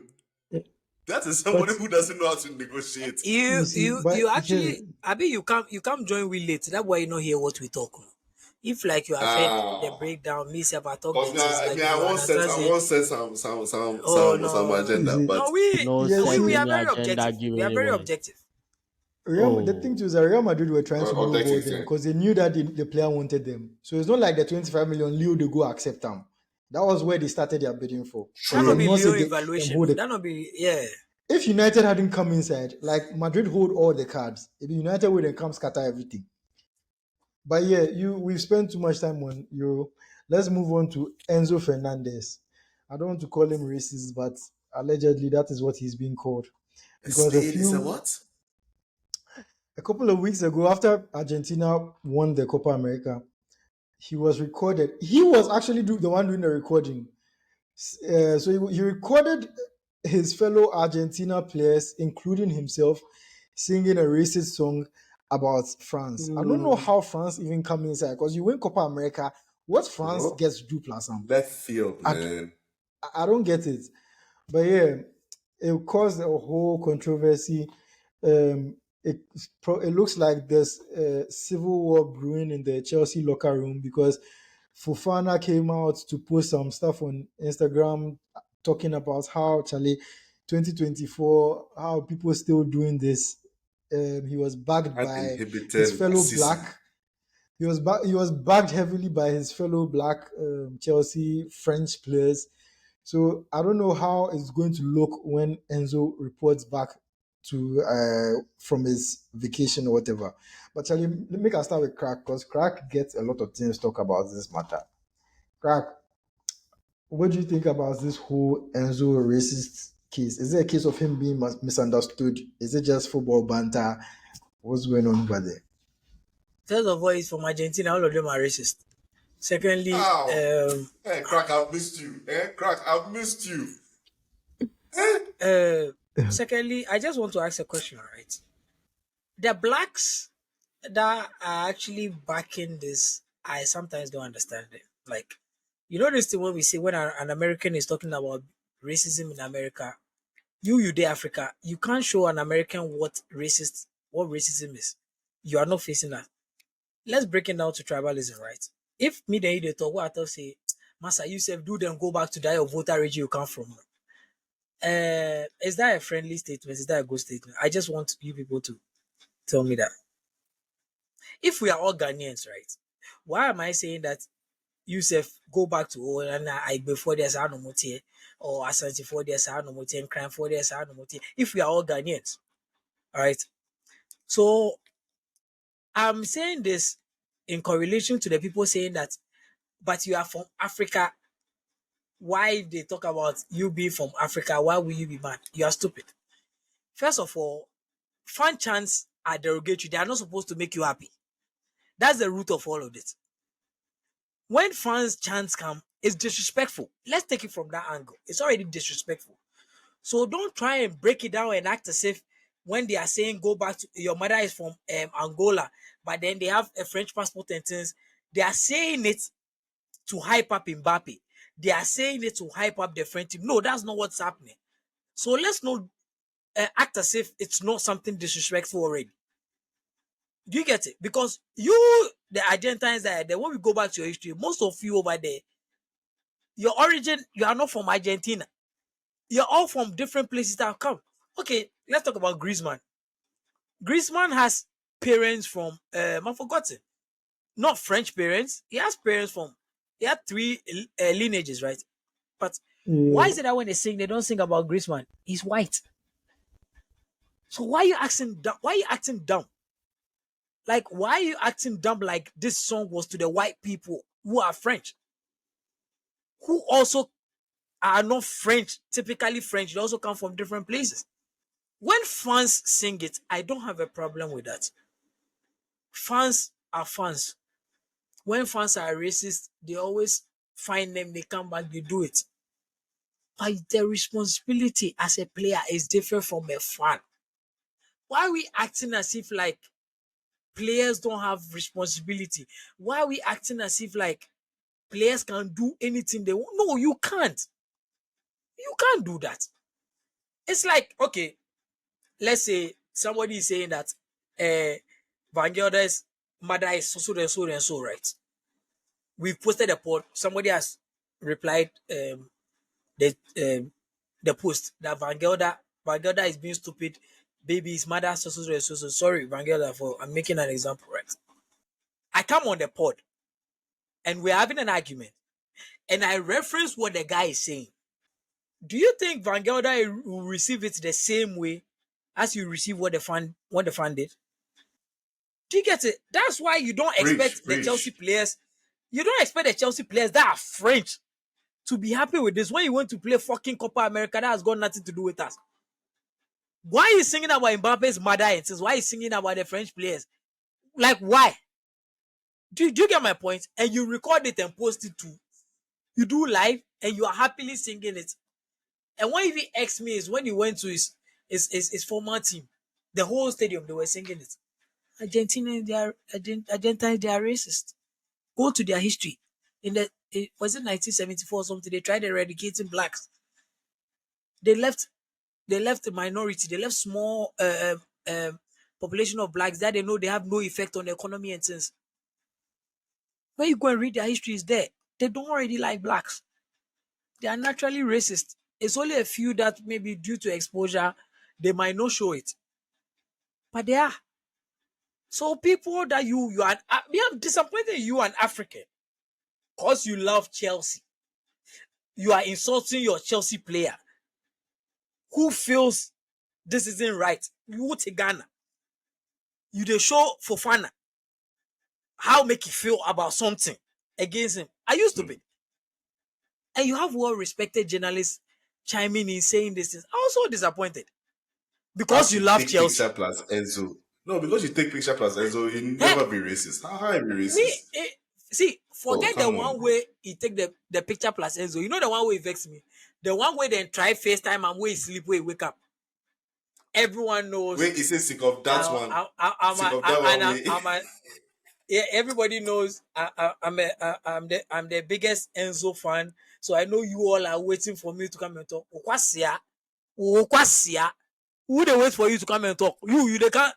That is somebody But who doesn't know how to negotiate. you see, You but here, actually, Abi, you come join we late. That's why you not hear what we talk. If like you have heard the Ah, breakdown, me say I talk because the things like I you won't set understand. Say, oh some no, you agenda, see, but no, we No you we set we see, are any very agenda objective. We are given very away. objective. The thing Oh, too is that Real Madrid were trying to lowball objective them thing. because they knew that the player wanted them. So it's not like the 25 million Leo they go accept them. That was where they started their bidding for. That They not did be not say True. Leo them evaluation. hold No. it. That not be yeah. If United hadn't come inside, like Madrid hold all the cards, if United would then come scatter everything. But yeah, we've spent too much time on Euro. Let's move on to Enzo Fernandez. I don't want to call him racist, but allegedly that is what he's being called. Because Is a what? a couple of weeks ago, after Argentina won the Copa America, he was recorded. He was actually the one doing the recording. So he recorded his fellow Argentina players, including himself, singing a racist song about France. I don't know how France even come inside because you win Copa America. What France Bro, gets to do plus some? left field, I, man. I don't get it. But yeah, it caused a whole controversy. It looks like there's a civil war brewing in the Chelsea locker room because Fofana came out to post some stuff on Instagram talking about how Charlie 2024, how people still doing this. He was backed Had by his inhibited fellow Sisi. black. He was backed heavily by his fellow black Chelsea French players. So I don't know how it's going to look when Enzo reports back to from his vacation or whatever. But Charlie, let me start with Crack because Crack gets a lot of things to talk about this matter. Crack, what do you think about this whole Enzo racist case? Is it a case of him being misunderstood? Is it just football banter? What's going on over there? First of all, he's from Argentina. All of them are racist. Secondly, Ow. Hey, Crack, I've missed you. Crack, I've missed you. secondly, I just want to ask a question, right? The blacks that are actually backing this, I sometimes don't understand it. Like, you know, this thing when we say when an American is talking about racism in America, you the Africa, you can't show an American what racism is. You are not facing that. Let's break it down to tribalism, right? If me then they talk, what I thought say, Master Yusuf, do them go back to that your voter region you come from. Is that a friendly statement? Is that a good statement? I just want you people to tell me that. If we are all Ghanaians, right? Why am I saying that Yusuf go back to and I before there's no motie or Asante for there's no motie and crime for there's no motie? If we are all Ghanaians, all right. So I'm saying this in correlation to the people saying that, but you are from Africa. Why they talk about you being from Africa? Why will you be mad? You are stupid. First of all, fan chants are derogatory. They are not supposed to make you happy. That's the root of all of this. When fans chants come, it's disrespectful. Let's take it from that angle. It's already disrespectful. So don't try and break it down and act as if when they are saying go back to your mother is from Angola, but then they have a French passport and things, they are saying it to hype up Mbappe. They are saying it to hype up the French team. No, that's not what's happening. So let's not act as if it's not something disrespectful already. Do you get it? Because you, the Argentines that are there, when we go back to your history, most of you over there, your origin, you are not from Argentina. You're all from different places that have come. Okay, let's talk about Griezmann. Griezmann has parents from, I've forgotten, not French parents. He has parents from, he had three lineages, right? But why Yeah. is it that when they sing, they don't sing about Griezmann? He's white. So why are you acting dumb? Why are you acting dumb? Like, why are you acting dumb like this song was to the white people who are French, who also are not French, typically French. They also come from different places. When fans sing it, I don't have a problem with that. Fans are fans. When fans are racist, they always find them, they come back, they do it. But the responsibility as a player is different from a fan. Why are we acting as if like players don't have responsibility? Why are we acting as if like players can do anything they want? No, you can't. You can't do that. It's like, okay, let's say somebody is saying that Van Gelder's mother is so and so and so, right? We've posted a post. Somebody has replied the the post that Van Gelder is being stupid. Baby, his mother so and so. Sorry, Van Gelder, for I'm making an example, right? I come on the pod and we're having an argument, and I reference what the guy is saying. Do you think Van Gelder will receive it the same way as you receive what the fan did? Do you get it? That's why you don't Preach, expect the Chelsea preach. players. You don't expect the Chelsea players that are French to be happy with this. When you want to play fucking Copa America, that has got nothing to do with us. Why are you singing about Mbappe's mother and since why are you singing about the French players? Like, why? Do you get my point? And you record it and post it too. You do live and you are happily singing it. And what even X me is when he went to his former team, the whole stadium they were singing it. Argentina, Argentines, they are racist. Go to their history. Was it 1974 or something? They tried eradicating blacks. They left the minority. They left small population of blacks that they know they have no effect on the economy and things. When you go and read their history, is there. They don't already like blacks. They are naturally racist. It's only a few that maybe due to exposure, they might not show it. But they are. So people that you are, I'm disappointed in you an African because you love Chelsea. You are insulting your Chelsea player who feels this isn't right. You take Ghana. You they show Fofana how make you feel about something against him. Are you Hmm. stupid? And you have well-respected journalists chiming in saying this. I'm also disappointed because As you you love take Chelsea. picture plus Enzo. No, because you take picture plus Enzo, you Hey, never be racist. How you be me, racist? see, Oh, forget the come on, one bro. way he take the picture plus Enzo. You know the one way he vex me. The one way then try FaceTime and way he sleep, way he wake up. everyone knows. Wait, he says sick of that one. I'm Sick a, of that one. I'm a, yeah, everybody knows I'm the biggest Enzo fan. So I know you all are waiting for me to come and talk. Okwasia, Okwasia. Who they wait for you to come and talk? You they can't.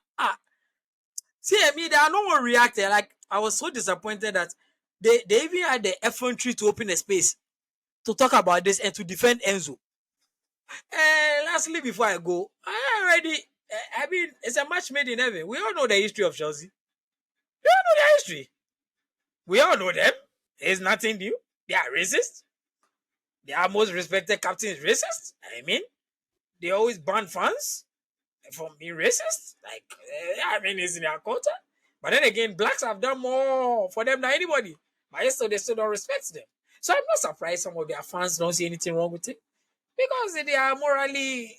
See, I mean, there are no one reacting. Like, I was so disappointed that they even had the effrontery to open a space to talk about this and to defend Enzo. And lastly, before I go, I mean, it's a match made in heaven. We all know the history of Chelsea. We all know their history. We all know them. It's nothing new. They are racist. Their most respected captain is racist. I mean, they always ban fans from being racist. Like, I mean, it's in their culture. But then again, blacks have done more for them than anybody. But still, they still don't respect them. So I'm not surprised some of their fans don't see anything wrong with it because they are morally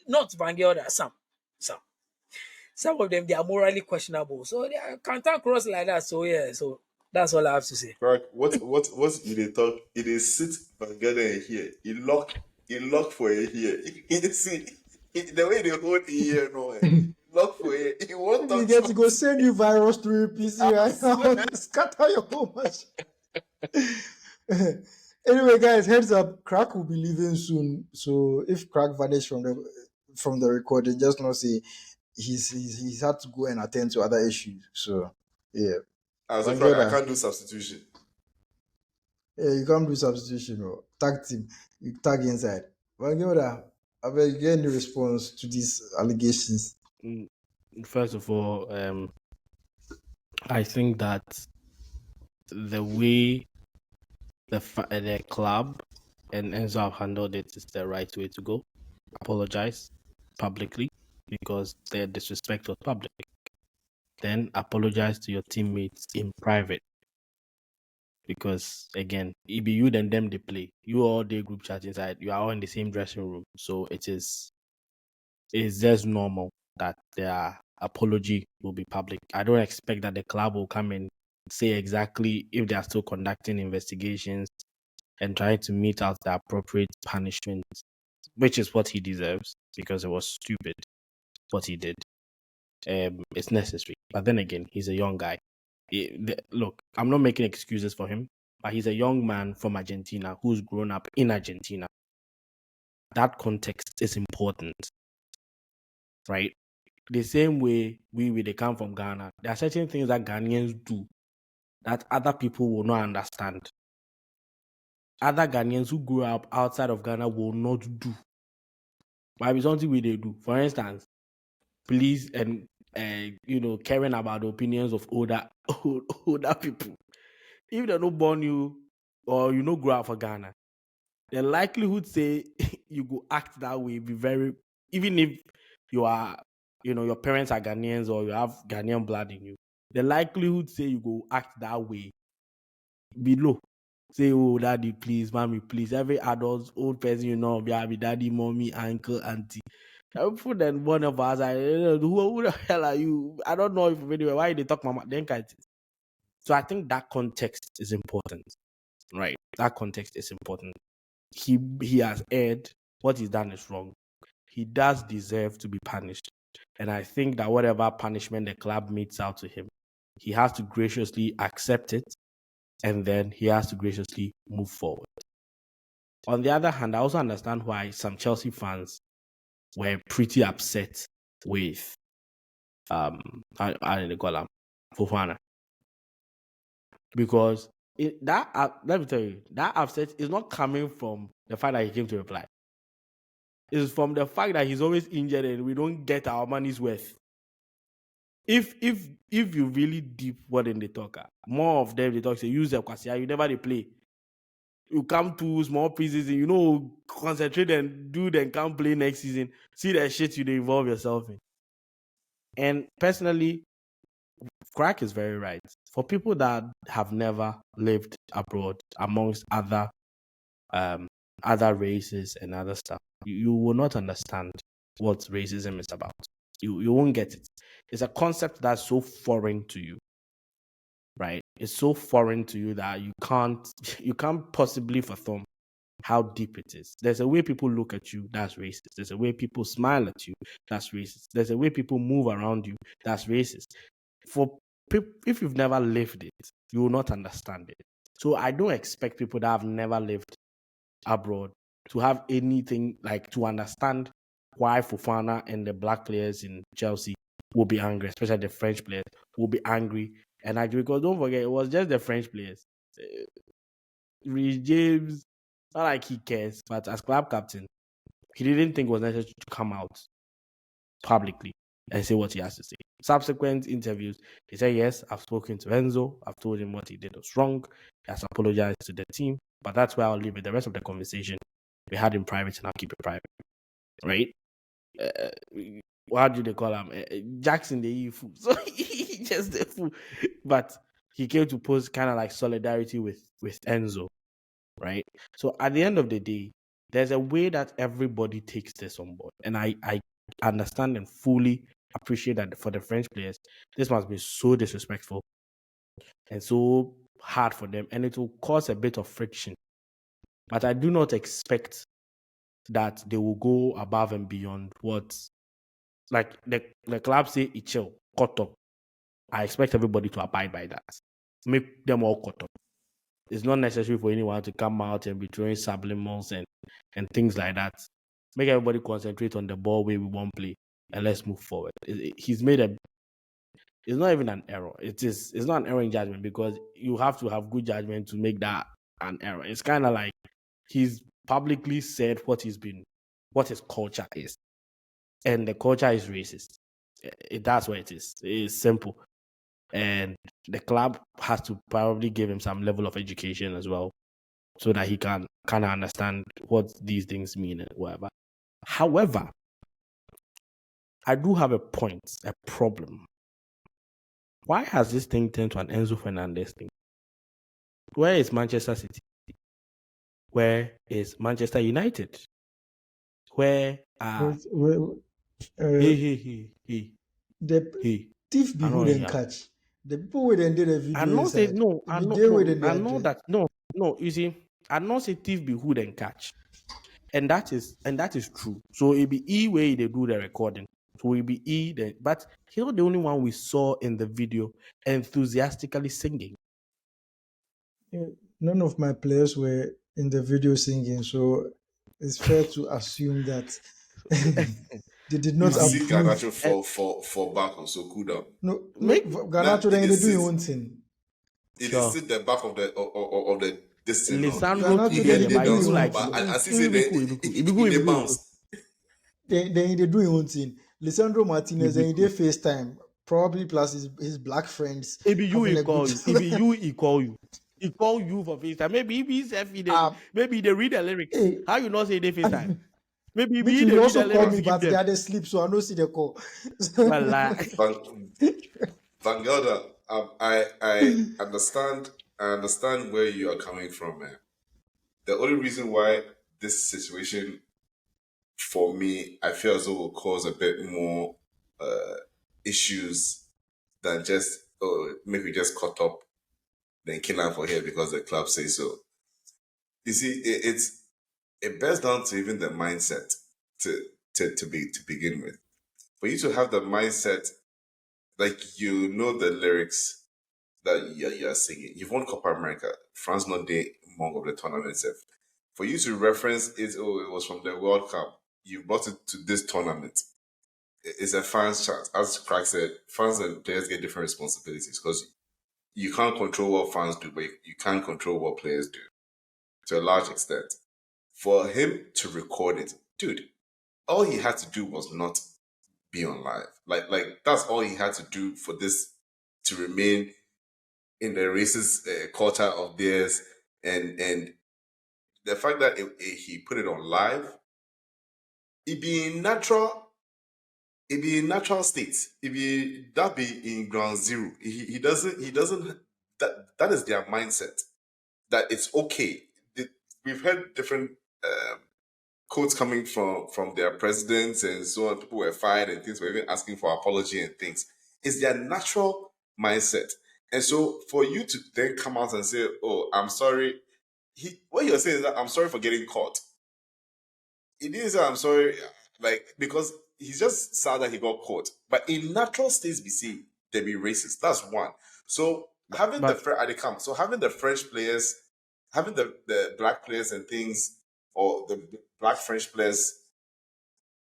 not Bangalore. Some of them they are morally questionable. So they are can't cross like that. So yeah, so that's all I have to say. Crack, what you dey talk? He dey sit Bangada here. He lock for a here. You see the way they hold a here no lock for a he won't You talk get to go send you virus to your PC right now. Scatter your whole match. Anyway, guys, heads up. Crack will be leaving soon. So if Crack vanished from the recording, just not say he's had to go and attend to other issues. So yeah. As a Crack, I can't do substitution. Yeah, you can't do substitution or tag team. You tag inside. Bangoda, I bet you get any response to these allegations. First of all, I think that the way the club and Enzo have handled it is the right way to go. Apologize publicly because their disrespect was public. Then apologize to your teammates in private. Because again, it be you and them they play. You all day group chat inside. You are all in the same dressing room. So it's just normal that their apology will be public. I don't expect that the club will come and say exactly if they are still conducting investigations and trying to mete out the appropriate punishment, which is what he deserves because it was stupid what he did. It's necessary. But then again, he's a young guy. Look, I'm not making excuses for him, but he's a young man from Argentina who's grown up in Argentina. That context is important, right? The same way they come from Ghana, there are certain things that Ghanaians do that other people will not understand. Other Ghanaians who grew up outside of Ghana will not do. Might be something they do. For instance, please and caring about the opinions of older people. If they don't born you or you don't grow up for Ghana, the likelihood say you go act that way be very, even if you are, your parents are Ghanaians or you have Ghanaian blood in you, the likelihood say you go act that way be low. Say, oh, daddy, please, mommy, please. Every adult, old person, be daddy, mommy, uncle, auntie. Put then one of us, who the hell are you? I don't know if anyway, why they talk mama. Then so I think that context is important, right? That context is important. He has erred. What he's done is wrong. He does deserve to be punished, and I think that whatever punishment the club metes out to him, he has to graciously accept it, and then he has to graciously move forward. On the other hand, I also understand why some Chelsea fans were pretty upset with I didn't call him Fofana, because let me tell you, that upset is not coming from the fact that he came to reply. It's from the fact that he's always injured and we don't get our money's worth. If you really deep what in the talk, more of them they talk say use the Kwasia, you never they play. You come to small preseason, concentrate and do then can't play next season. See that shit you involve yourself in. And personally, Crack is very right. For people that have never lived abroad amongst other races and other stuff, you will not understand what racism is about. You won't get it. It's a concept that's so foreign to you, right? It's so foreign to you that you can't possibly fathom how deep it is. There's a way people look at you, that's racist. There's a way people smile at you, that's racist. There's a way people move around you, that's racist. If you've never lived it, you will not understand it. So I don't expect people that have never lived abroad to have anything like to understand why Fofana and the black players in Chelsea will be angry, especially the French players will be angry and angry, because don't forget it was just the French players. Reece James, not like he cares, but as club captain, he didn't think it was necessary to come out publicly and say what he has to say. Subsequent interviews, he said, yes, I've spoken to Enzo. I've told him what he did was wrong. He has apologized to the team, but that's where I'll leave it. The rest of the conversation we had in private, and I'll keep it private. Right? What do they call him? Jackson, the fool. So he just the fool. But he came to post kind of like solidarity with Enzo. Right? So at the end of the day, there's a way that everybody takes this on board. And I understand and fully appreciate that for the French players, this must be so disrespectful and so hard for them, and it will cause a bit of friction. But I do not expect that they will go above and beyond what, like the club say, it's chill, cut up. I expect everybody to abide by that. Make them all cut up. It's not necessary for anyone to come out and be throwing subliminals and things like that. Make everybody concentrate on the ball where we won't play, and let's move forward. He's made a. It's not even an error. It's not an error in judgment, because you have to have good judgment to make that an error. It's kind of like he's publicly said what his culture is, and the culture is racist. That's what it is. It's simple, and the club has to probably give him some level of education as well, so that he can kind of understand what these things mean and whatever. However, I do have a problem. Why has this thing turned to an Enzo Fernandez thing? Where is Manchester City? Where is Manchester United? Where are the thief be who then am. catch. The people who then did a video I know say inside. no. It be there with I the know that no. You see, I know say thief be who then catch, and that is true. So it be way they do the recording. So it be then, but he's not the only one we saw in the video enthusiastically singing. None of my players were in the video singing, so it's fair to assume that they did not You see approve. Garnacho for back on, so cool down. No, Make Garnacho then they do your own thing. It sure. is still the back of the this thing. Lisandro Garnacho P. then the they do his Bible own like thing. I see say they bounce. Then they do your own thing. Lisandro Martinez then they FaceTime, probably plus his black friends. Maybe you having he a call good you. time. Maybe you he call you. He call you for FaceTime. Maybe maybe they read the lyrics. Hey, How you not say they FaceTime? Maybe me they too, he read the also called lyrics me, to give but they them. had sleep, so I don't see the call. Well, Van Gelder, I understand. I understand where you are coming from, man. The only reason why this situation, for me, I feel as though will cause a bit more issues than just maybe just cut up, then kill him for here because the club says so. You see, it bears down to even the mindset to begin with. For you to have the mindset, like you know the lyrics that you're singing. You've won Copa America. France not the among of the tournament itself. For you to reference it, it was from the World Cup. You brought it to this tournament. It's a fans chant. As Craig said, fans and players get different responsibilities because you can't control what fans do, but you can control what players do to a large extent. For him to record it, dude, all he had to do was not be on live. Like that's all he had to do for this to remain in the racist culture of theirs, and the fact that he put it on live, it be in natural state. It be that be in ground zero. He doesn't that is their mindset that it's okay. We've heard different quotes coming from their presidents and so on. People were fired and things were even asking for apology and things. It's their natural mindset. And so for you to then come out and say, oh, I'm sorry, what you're saying is that I'm sorry for getting caught. He didn't say I'm sorry, like because he's just sad that he got caught. But in natural states, we see they be racist. That's one. So having the But so having the French players, having the black players and things, or the black French players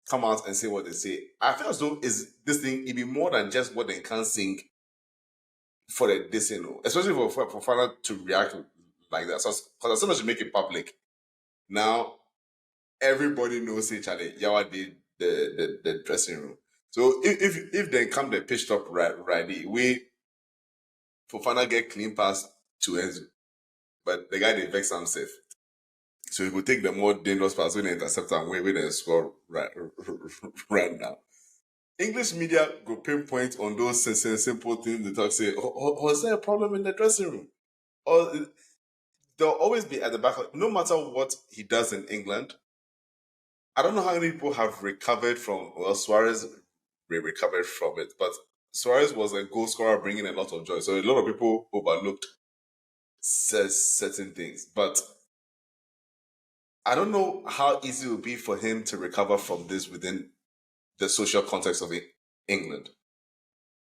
come out and say what they say. I feel as though is this thing it be more than just what they can sing for the this, especially for father to react like that. So because as soon as you make it public, now everybody knows each other. Yawa did the dressing room. So if they come the pitched up ready, we for final get clean pass to Enzo, but the guy they vex himself. So he could take the more dangerous pass when they intercept and when they score right now. English media go pinpoint on those simple things. They talk say, was there a problem in the dressing room? Or they'll always be at the back. No matter what he does in England, I don't know how many people have recovered from. Well, Suarez recovered from it, but Suarez was a goal scorer, bringing a lot of joy. So a lot of people overlooked certain things, but I don't know how easy it will be for him to recover from this within the social context of England.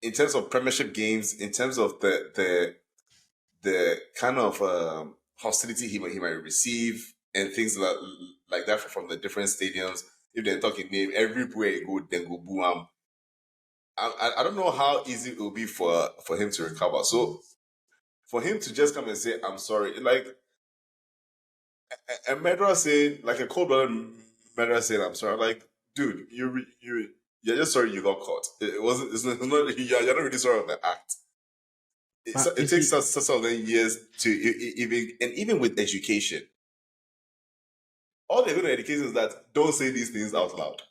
In terms of Premiership games, in terms of the kind of hostility he might receive and things like that from the different stadiums. If they're talking name, everywhere you go, then go boom. I don't know how easy it will be for him to recover. So for him to just come and say, I'm sorry, like a murderer saying, like a cold blooded murderer saying, I'm sorry, like, dude, you're just sorry you got caught. It wasn't, it's not, you're not really sorry of the act. you It takes see, such of years to even, and even with education, all they're going to educate is that don't say these things out loud.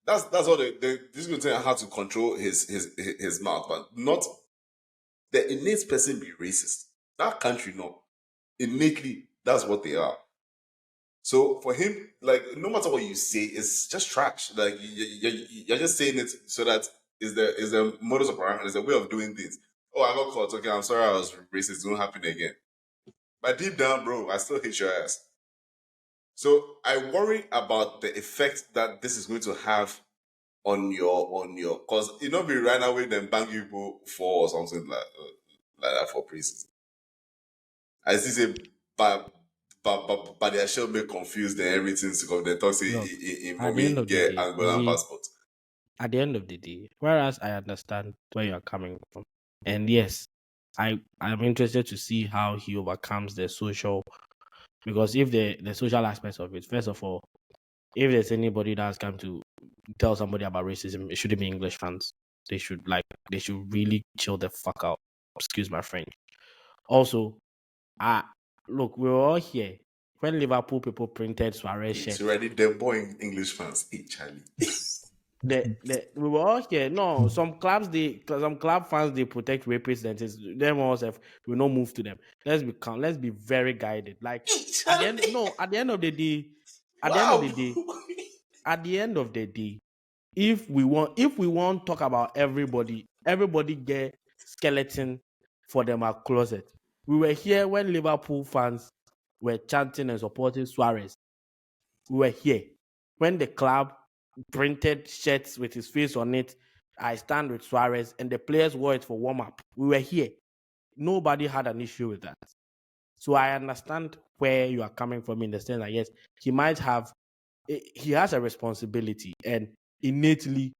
That's all they just going to tell you how to control his mouth, but not the innate person be racist. That country, no, innately that's what they are. So for him, like no matter what you say, it's just trash. Like you're just saying it so that is the modus operandi, is a way of doing things. Oh, I got caught. Okay, I'm sorry, I was racist. It won't happen again. But deep down, bro, I still hate your ass. So I worry about the effect that this is going to have on your because you know be right away then bang people for or something like that for prison. I still say but they shall be confused and everything to come. They talk say look, in at the end mommy of the get day, you Angolan see, passport. at the end of the day, whereas I understand where you're coming from, and yes, I'm interested to see how he overcomes the social, because if the social aspects of it, first of all, if there's anybody that's come to tell somebody about racism, it shouldn't be English fans. They should really chill the fuck out. Excuse my French. Also, I look, we were all here when Liverpool people printed Suarez It's shirt. already the boy in English fans. Hey Charlie. We were all here. No, some club fans they protect representatives. Them all have we not move to them. Let's be very guided. Like Hey at the end, Charlie. no, at the end of the day, at the end of Wow. the day, at the end of the day, if we want talk about everybody get skeleton for them at closet. We were here when Liverpool fans were chanting and supporting Suarez. We were here when the club printed shirts with his face on it. I stand with Suarez, and the players wore it for warm up. We were here. Nobody had an issue with that. So I understand where you are coming from in the sense that yes, he has a responsibility, and innately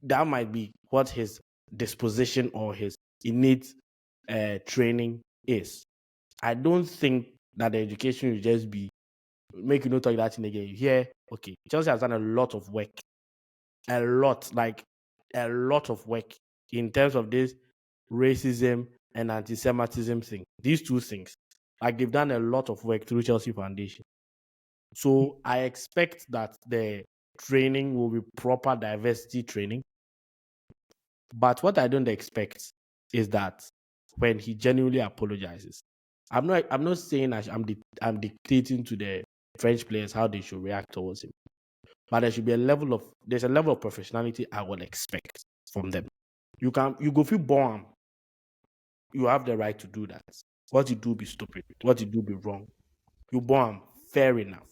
that might be what his disposition or his innate training is. I don't think that the education will just be make you not talk that thing again. You hear, okay, Chelsea has done like a lot of work in terms of this racism and anti-Semitism thing. These two things, like they've done a lot of work through Chelsea Foundation. So I expect that the training will be proper diversity training. But what I don't expect is that when he genuinely apologizes, I'm not saying I'm dictating to the French players how they should react towards him. But there's a level of professionality I would expect from them. You go feel born. You have the right to do that. What you do be stupid. What you do be wrong. You bomb, fair enough.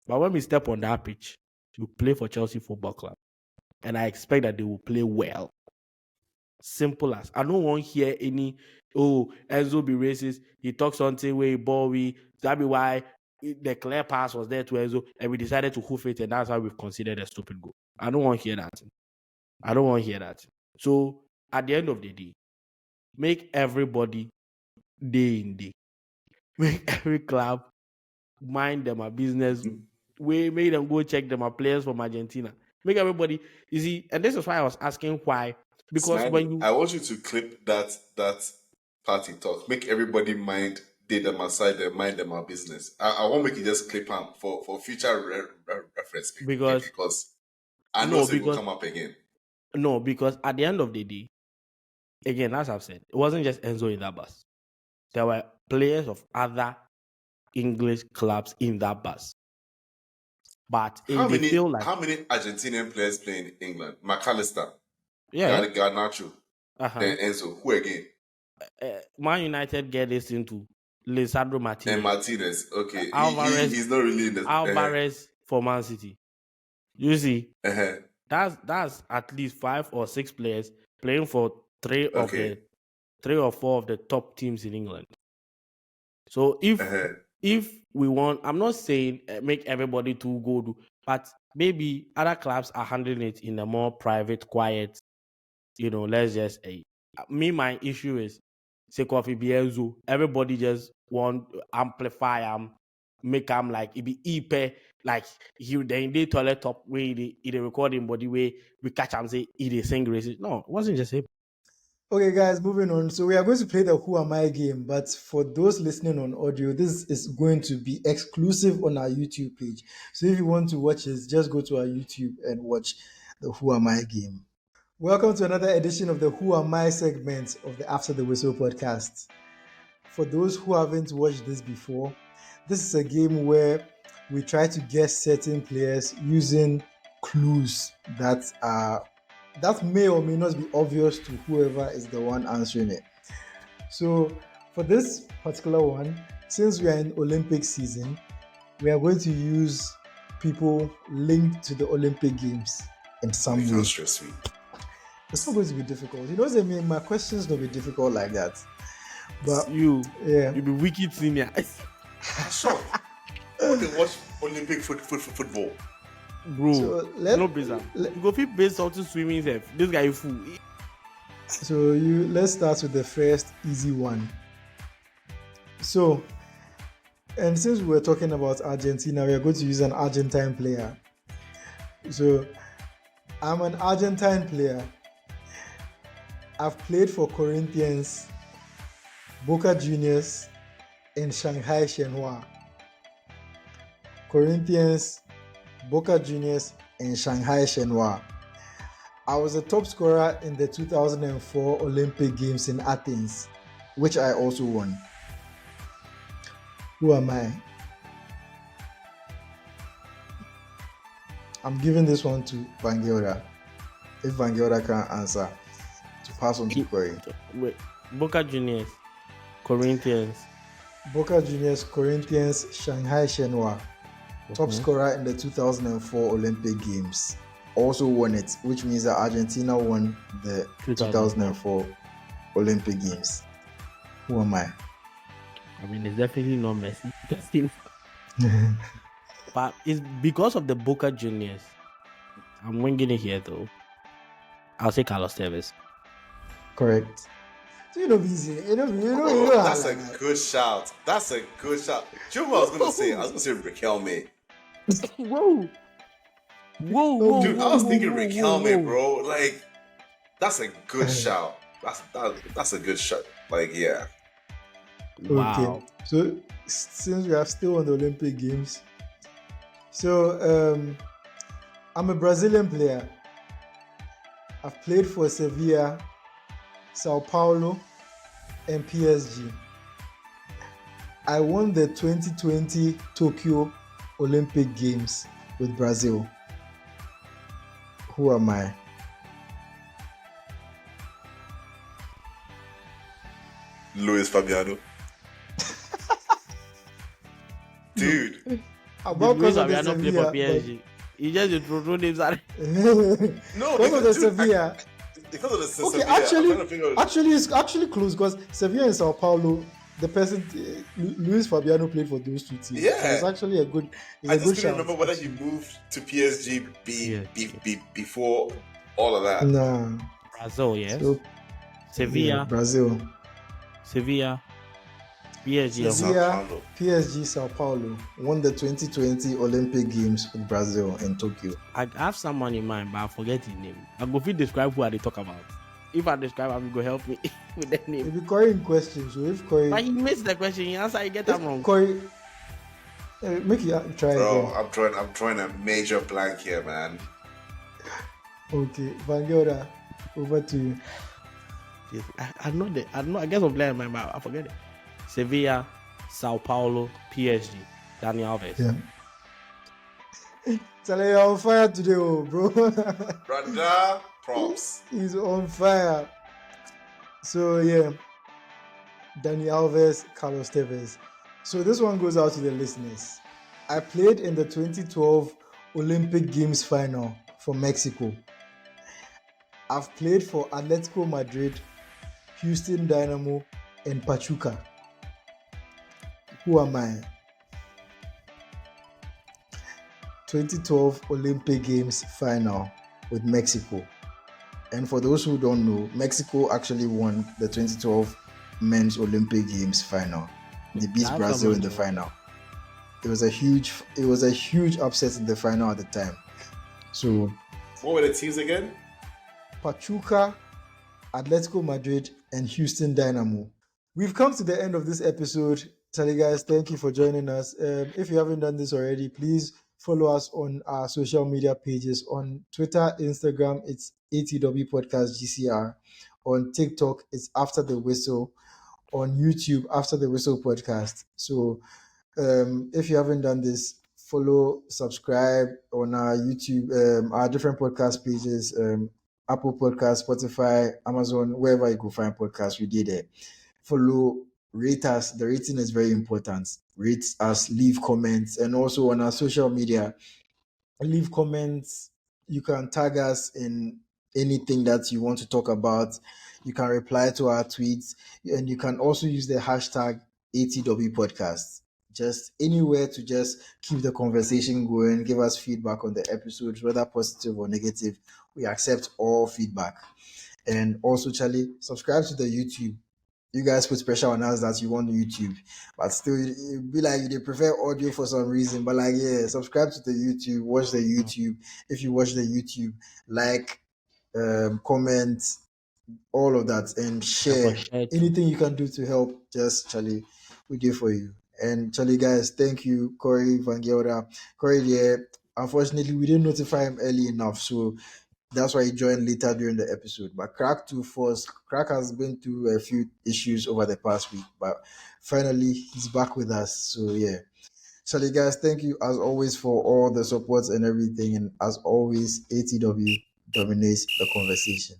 But when we step on that pitch, you play for Chelsea Football Club. And I expect that they will play well. Simple as. I don't want to hear any, Enzo be racist. He talks something where we that be why the clear pass was there to Enzo and we decided to hoof it and that's how we've considered a stupid goal. I don't want to hear that. I don't want to hear that. So at the end of the day, make everybody day in day. Make every club mind them a business. We make them go check them a players from Argentina. Make everybody, you see, and this is why I was asking why. Because when you I want you to clip that party talk. Make everybody mind they them aside, they mind them our business. I won't make it just clip on for future reference because I know it will come up again. No, because at the end of the day, again, as I've said, it wasn't just Enzo in that bus. There were players of other English clubs in that bus. But how many Argentinian players play in England? McAllister, Garnacho, then Enzo. Who again? Man United get this into Lisandro Martinez. And Martinez, okay. Alvarez, he's not really in the Alvarez for Man City. You see, that's at least 5 or 6 players playing for 3 or 4 of the top teams in England. So if we want, I'm not saying make everybody too good, but maybe other clubs are handling it in a more private, quiet, let's just my issue is say Kofi Bienzo, everybody just want amplify make them like it be EP like they toilet top way they record him body way we catch him say he sing racist. No, it wasn't just him. Okay, guys, moving on. So we are going to play the Who Am I game, but for those listening on audio, this is going to be exclusive on our YouTube page. So if you want to watch it, just go to our YouTube and watch the Who Am I game. Welcome to another edition of the Who Am I segment of the After the Whistle podcast. For those who haven't watched this before, this is a game where we try to guess certain players using clues that may or may not be obvious to whoever is the one answering it. So for this particular one, since we are in Olympic season, we are going to use people linked to the Olympic Games in some way. It's not going to be difficult. You know what I mean? My questions don't be difficult like that. But you be wicked senior. So, they watch Olympic football. Bro, so no bizarre. You go fit base out to swimming self. This guy fool. So let's start with the first easy one. So, and since we're talking about Argentina, we are going to use an Argentine player. So, I'm an Argentine player. I've played for Corinthians, Boca Juniors, and Shanghai Shenhua. Corinthians, Boca Juniors, and Shanghai Shenhua. I was a top scorer in the 2004 Olympic Games in Athens, which I also won. Who am I? I'm giving this one to Van Gelder. If Van Gelder can't answer, to pass on to Corey. Wait, Boca Juniors, Corinthians. Boca Juniors, Corinthians, Shanghai Shenhua. Top scorer in the 2004 Olympic Games. Also won it, which means that Argentina won the 2004 Olympic Games. Who am I? I mean, it's definitely not Messi. But it's because of the Boca Juniors. I'm winging it here, though. I'll say Carlos Tevez. Correct. So easy. That's a good shout. That's a good shout. Do you know what I was gonna say? I was gonna say Riquelme. Whoa. Dude, I was thinking Riquelme, bro. Like, that's a good shout. That's a good shot. Like, yeah. Wow. Okay. So since we are still on the Olympic Games, so I'm a Brazilian player. I've played for Sevilla, Sao Paulo, and PSG. I won the 2020 Tokyo Olympic Games with Brazil. Who am I? Luis Fabiano. Dude. Did About Luis because of the Fabiano play for Sevilla, but PSG? He just throw names at No, because of the dude, Sevilla. because of the Okay, Sevilla, I'm trying to figure out. it's actually close because Sevilla and Sao Paulo, the person Luis Fabiano played for those two teams, so it's Yeah. actually I a just good couldn't shout. remember whether he Actually, moved to PSG before all of that. nah. Brazil, yes. So yeah, Sevilla, Brazil, Sevilla, PSG. Sao Sevilla, Paulo. PSG, Sao Paulo won the 2020 Olympic Games with Brazil in Tokyo. I have someone in mind, but I forget his name. I go fit describe who I dey talk about. If I describe him, go help me with the name. If you Corey in question, so if Corey, But he missed the question. He answer, he get that wrong. Corey, make you try Bro, again. I'm drawing a major blank here, man. Okay, Van Gelder, over to you. Yes, I know that. I know. I guess I'm playing my mind. I forget it. Sevilla, Sao Paulo, PSG. Daniel Alves. Yeah. Charlie, you're on fire today, bro. Brother, props. He's on fire. So yeah, Dani Alves, Carlos Tevez. So this one goes out to the listeners. I played in the 2012 Olympic Games final for Mexico. I've played for Atletico Madrid, Houston Dynamo, and Pachuca. Who am I? 2012 Olympic Games final with Mexico. And for those who don't know, Mexico actually won the 2012 Men's Olympic Games final. They beat Brazil in the final. It was a huge upset in the final at the time. So what were the teams again? Pachuca, Atletico Madrid, and Houston Dynamo. We've come to the end of this episode. Charlie guys, thank you for joining us. If you haven't done this already, please follow us on our social media pages. On Twitter, Instagram, it's ATW Podcast GCR. On TikTok, it's After the Whistle. On YouTube, After the Whistle Podcast. So if you haven't done this, follow, subscribe on our YouTube, our different podcast pages, Apple Podcast, Spotify, Amazon, wherever you can find podcasts, we did it. Follow, rate us. The rating is very important. Rate us, leave comments, and also on our social media, leave comments. You can tag us in anything that you want to talk about. You can reply to our tweets, and you can also use the hashtag ATW Podcast. Just anywhere to just keep the conversation going, give us feedback on the episodes, whether positive or negative. We accept all feedback. And also, Charlie, subscribe to the YouTube. You guys put pressure on us that you want YouTube, but still, it be like you prefer audio for some reason. But like, yeah, subscribe to the YouTube, watch the YouTube. If you watch the YouTube, like, comment, all of that, and share anything you can do to help. Just Charlie, we do for you. And Charlie, guys, thank you, Corey Van Gelder. Corey, yeah, unfortunately, we didn't notify him early enough, so that's why he joined later during the episode. But Crack 2 Force, Crack has been through a few issues over the past week, but finally he's back with us. So yeah. Charlie guys, thank you as always for all the support and everything. And as always, ATW dominates the conversation.